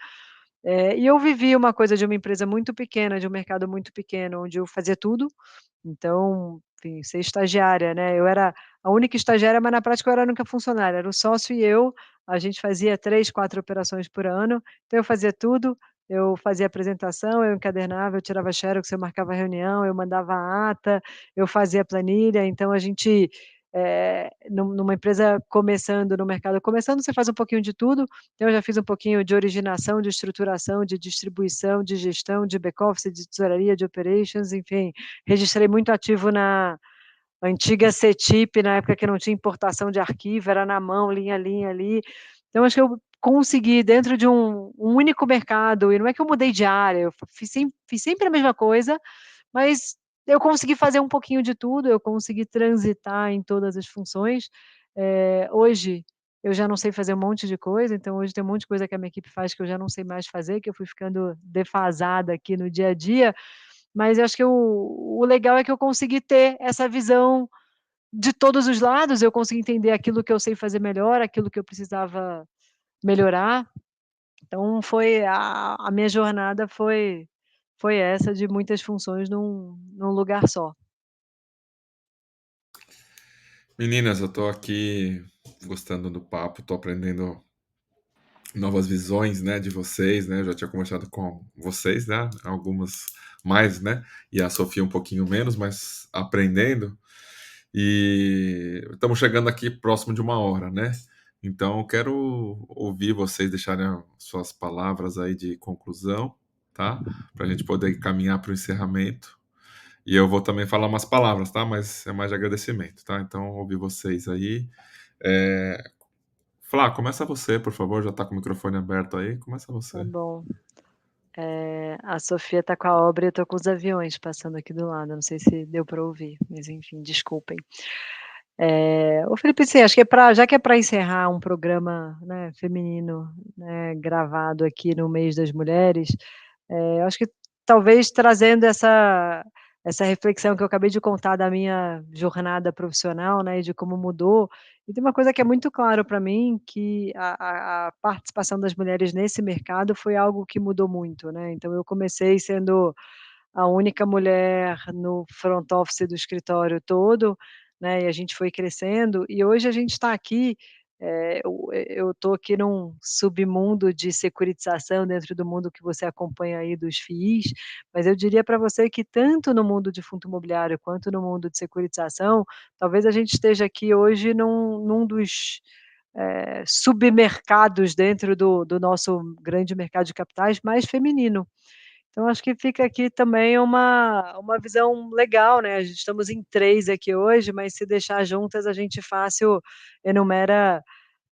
E eu vivi uma coisa de uma empresa muito pequena, de um mercado muito pequeno, onde eu fazia tudo, então, enfim, ser estagiária, né, eu era a única estagiária, mas na prática eu era a única funcionária, era o sócio e eu, a gente fazia 3, 4 operações por ano, então eu fazia tudo, eu fazia apresentação, eu encadernava, eu tirava xerox, eu marcava reunião, eu mandava a ata, eu fazia planilha, então a gente, numa empresa começando, no mercado começando, você faz um pouquinho de tudo, então eu já fiz um pouquinho de originação, de estruturação, de distribuição, de gestão, de back-office, de tesouraria, de operations, enfim, registrei muito ativo na antiga CETIP, na época que não tinha importação de arquivo, era na mão, linha a linha ali. Então acho que eu consegui dentro de um único mercado, e não é que eu mudei de área, eu fiz sempre a mesma coisa, mas eu consegui fazer um pouquinho de tudo, eu consegui transitar em todas as funções. Hoje eu já não sei fazer um monte de coisa, então hoje tem um monte de coisa que a minha equipe faz que eu já não sei mais fazer, que eu fui ficando defasada aqui no dia a dia, mas eu acho que o legal é que eu consegui ter essa visão de todos os lados, eu consegui entender aquilo que eu sei fazer melhor, aquilo que eu precisava melhorar. Então foi a minha jornada foi essa de muitas funções num lugar só. Meninas, eu tô aqui gostando do papo, tô aprendendo novas visões, né, de vocês, né? Eu já tinha conversado com vocês, né? Algumas mais, né? E a Sofia um pouquinho menos, mas aprendendo. E estamos chegando aqui próximo de 1 hora, né? Então, eu quero ouvir vocês deixarem suas palavras aí de conclusão, tá? Para a gente poder caminhar para o encerramento. E eu vou também falar umas palavras, tá? Mas é mais de agradecimento, tá? Então, ouvir vocês aí. Flá, começa você, por favor. Já está com o microfone aberto aí. Começa Tá você. bom. A Sofia tá com a obra e eu tô com os aviões passando aqui do lado, não sei se deu para ouvir, mas enfim, desculpem. Ô Felipe, sim, acho que já que é para encerrar um programa, né, feminino, né, gravado aqui no mês das mulheres, eu acho que talvez trazendo essa reflexão que eu acabei de contar da minha jornada profissional, né, e de como mudou, e tem uma coisa que é muito claro para mim, que a participação das mulheres nesse mercado foi algo que mudou muito, né, então eu comecei sendo a única mulher no front office do escritório todo, né, e a gente foi crescendo, e hoje a gente está aqui, eu estou aqui num submundo de securitização dentro do mundo que você acompanha aí dos FIIs, mas eu diria para você que tanto no mundo de fundo imobiliário quanto no mundo de securitização, talvez a gente esteja aqui hoje num dos, submercados dentro do nosso grande mercado de capitais mais feminino. Então acho que fica aqui também uma visão legal, né, a gente estamos em 3 aqui hoje, mas se deixar juntas a gente fácil enumera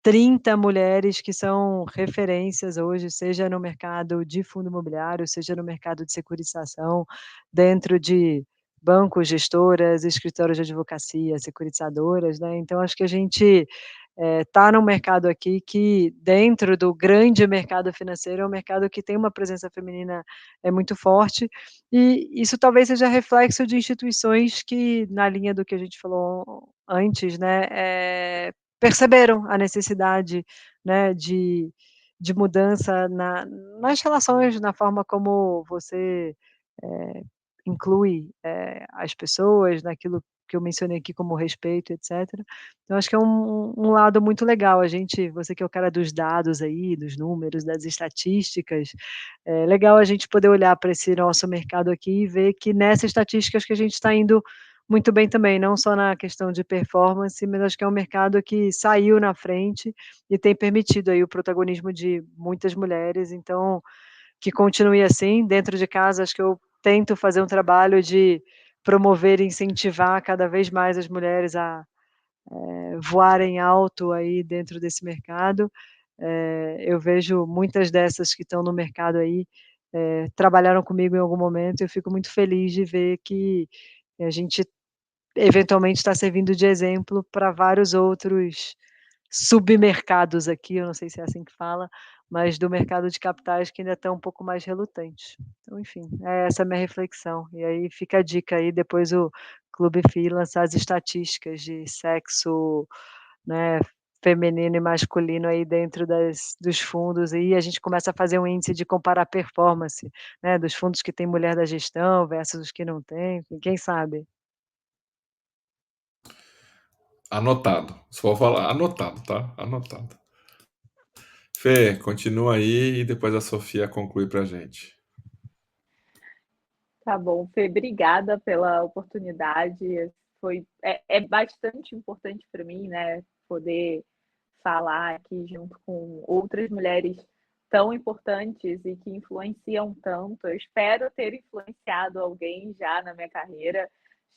30 mulheres que são referências hoje, seja no mercado de fundo imobiliário, seja no mercado de securitização, dentro de bancos, gestoras, escritórios de advocacia, securitizadoras, né, então acho que a gente está num mercado aqui que, dentro do grande mercado financeiro, é um mercado que tem uma presença feminina muito forte, e isso talvez seja reflexo de instituições que, na linha do que a gente falou antes, né, perceberam a necessidade, né, de mudança nas relações, na forma como você, inclui, as pessoas, naquilo que eu mencionei aqui como respeito, etcétera. Então acho que é um lado muito legal, você que é o cara dos dados aí, dos números, das estatísticas, é legal a gente poder olhar para esse nosso mercado aqui e ver que nessas estatísticas que a gente está indo muito bem também, não só na questão de performance, mas acho que é um mercado que saiu na frente e tem permitido aí o protagonismo de muitas mulheres, então que continue assim. Dentro de casa, acho que eu tento fazer um trabalho de promover e incentivar cada vez mais as mulheres a voarem alto aí dentro desse mercado. Eu vejo muitas dessas que estão no mercado aí, trabalharam comigo em algum momento, e eu fico muito feliz de ver que a gente eventualmente está servindo de exemplo para vários outros submercados aqui, eu não sei se é assim que fala, mas do mercado de capitais que ainda estão um pouco mais relutantes. Então, enfim, é essa a minha reflexão. E aí fica a dica aí, depois o Clube FI lançar as estatísticas de sexo, né, feminino e masculino aí dentro dos fundos, e a gente começa a fazer um índice de comparar performance, né, dos fundos que tem mulher da gestão versus os que não tem, enfim, quem sabe? Anotado. Só vou falar, anotado, tá? Anotado. Fê, continua aí e depois a Sofia conclui pra gente. Tá bom, Fê, obrigada pela oportunidade. É bastante importante para mim, né, poder falar aqui junto com outras mulheres tão importantes e que influenciam tanto. Eu espero ter influenciado alguém já na minha carreira.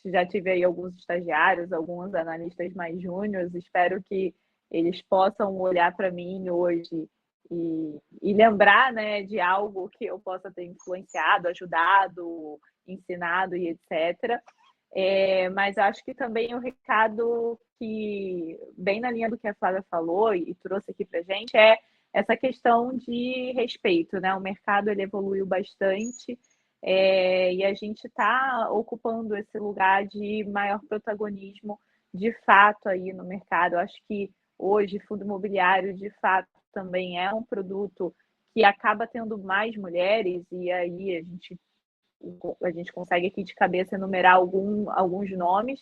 Já tive aí alguns estagiários, alguns analistas mais júniores. Espero que eles possam olhar para mim hoje e lembrar, né, de algo que eu possa ter influenciado, ajudado, ensinado e etc. Mas acho que também o recado que, bem na linha do que a Flávia falou e trouxe aqui para a gente, é essa questão de respeito, né? O mercado ele evoluiu bastante e a gente está ocupando esse lugar de maior protagonismo de fato aí no mercado. Eu acho que hoje fundo imobiliário de fato também é um produto que acaba tendo mais mulheres, e aí a gente consegue aqui de cabeça enumerar alguns nomes.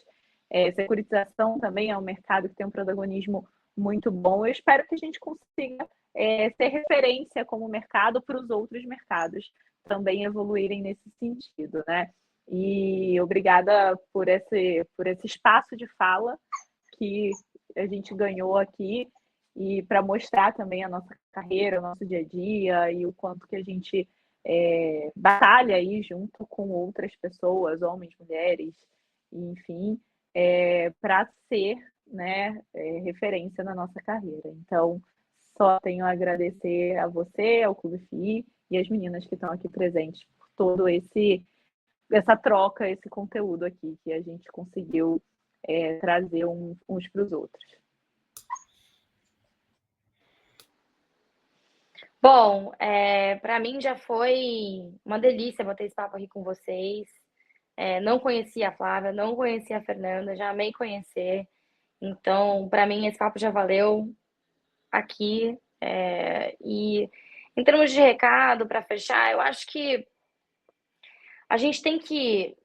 Securitização também é um mercado que tem um protagonismo muito bom. Eu espero que a gente consiga ser referência como mercado para os outros mercados também evoluírem nesse sentido, né? E obrigada por esse espaço de fala que a gente ganhou aqui e para mostrar também a nossa carreira, o nosso dia a dia e o quanto que a gente batalha aí junto com outras pessoas, homens, mulheres, enfim, para ser, né, referência na nossa carreira. Então, só tenho a agradecer a você, ao Clube FI e as meninas que estão aqui presentes por todo essa troca, esse conteúdo aqui que a gente conseguiu trazer uns para os outros. Bom, para mim já foi uma delícia bater esse papo aqui com vocês. Não conhecia a Flávia, não conhecia a Fernanda, já amei conhecer. Então, para mim, esse papo já valeu aqui. E em termos de recado, para fechar, eu acho que a gente tem que...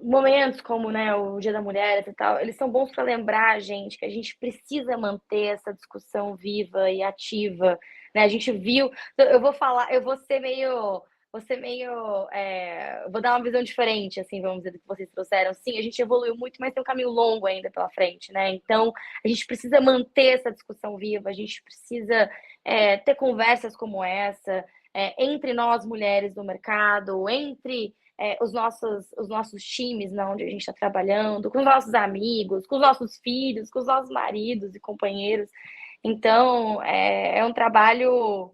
Momentos como, né, o Dia da Mulher e tal, eles são bons para lembrar a gente que a gente precisa manter essa discussão viva e ativa, né? A gente viu... Eu vou ser meio... vou dar uma visão diferente, assim, vamos dizer, do que vocês trouxeram. Sim, a gente evoluiu muito, mas tem um caminho longo ainda pela frente, né? Então, a gente precisa manter essa discussão viva, a gente precisa ter conversas como essa, entre nós, mulheres do mercado, entre os nossos times, né, onde a gente está trabalhando, com os nossos amigos, com os nossos filhos, com os nossos maridos e companheiros. Então, é um trabalho,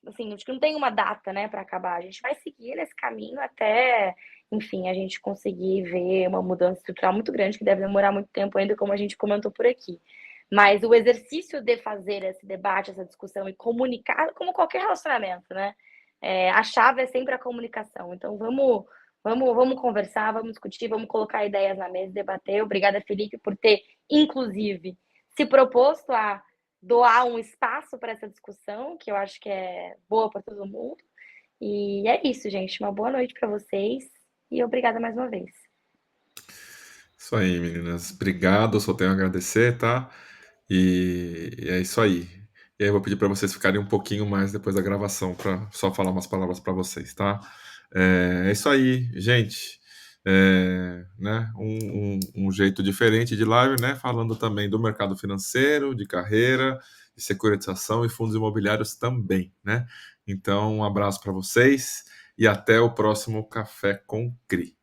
assim, acho que não tem uma data, né, para acabar. A gente vai seguir nesse caminho até, enfim, a gente conseguir ver uma mudança estrutural muito grande, que deve demorar muito tempo ainda, como a gente comentou por aqui. Mas o exercício de fazer esse debate, essa discussão e comunicar, como qualquer relacionamento, né? A chave é sempre a comunicação. Então, vamos conversar, vamos discutir, vamos colocar ideias na mesa, debater. Obrigada, Felipe, por ter, inclusive, se proposto a doar um espaço para essa discussão, que eu acho que é boa para todo mundo. E é isso, gente. Uma boa noite para vocês e obrigada mais uma vez. Isso aí, meninas. Obrigado, só tenho a agradecer, tá? E é isso aí. E aí eu vou pedir para vocês ficarem um pouquinho mais depois da gravação para só falar umas palavras para vocês, tá? É isso aí, gente. Né? Um jeito diferente de live, né? Falando também do mercado financeiro, de carreira, de securitização e fundos imobiliários também, né? Então, um abraço para vocês e até o próximo Café com CRI.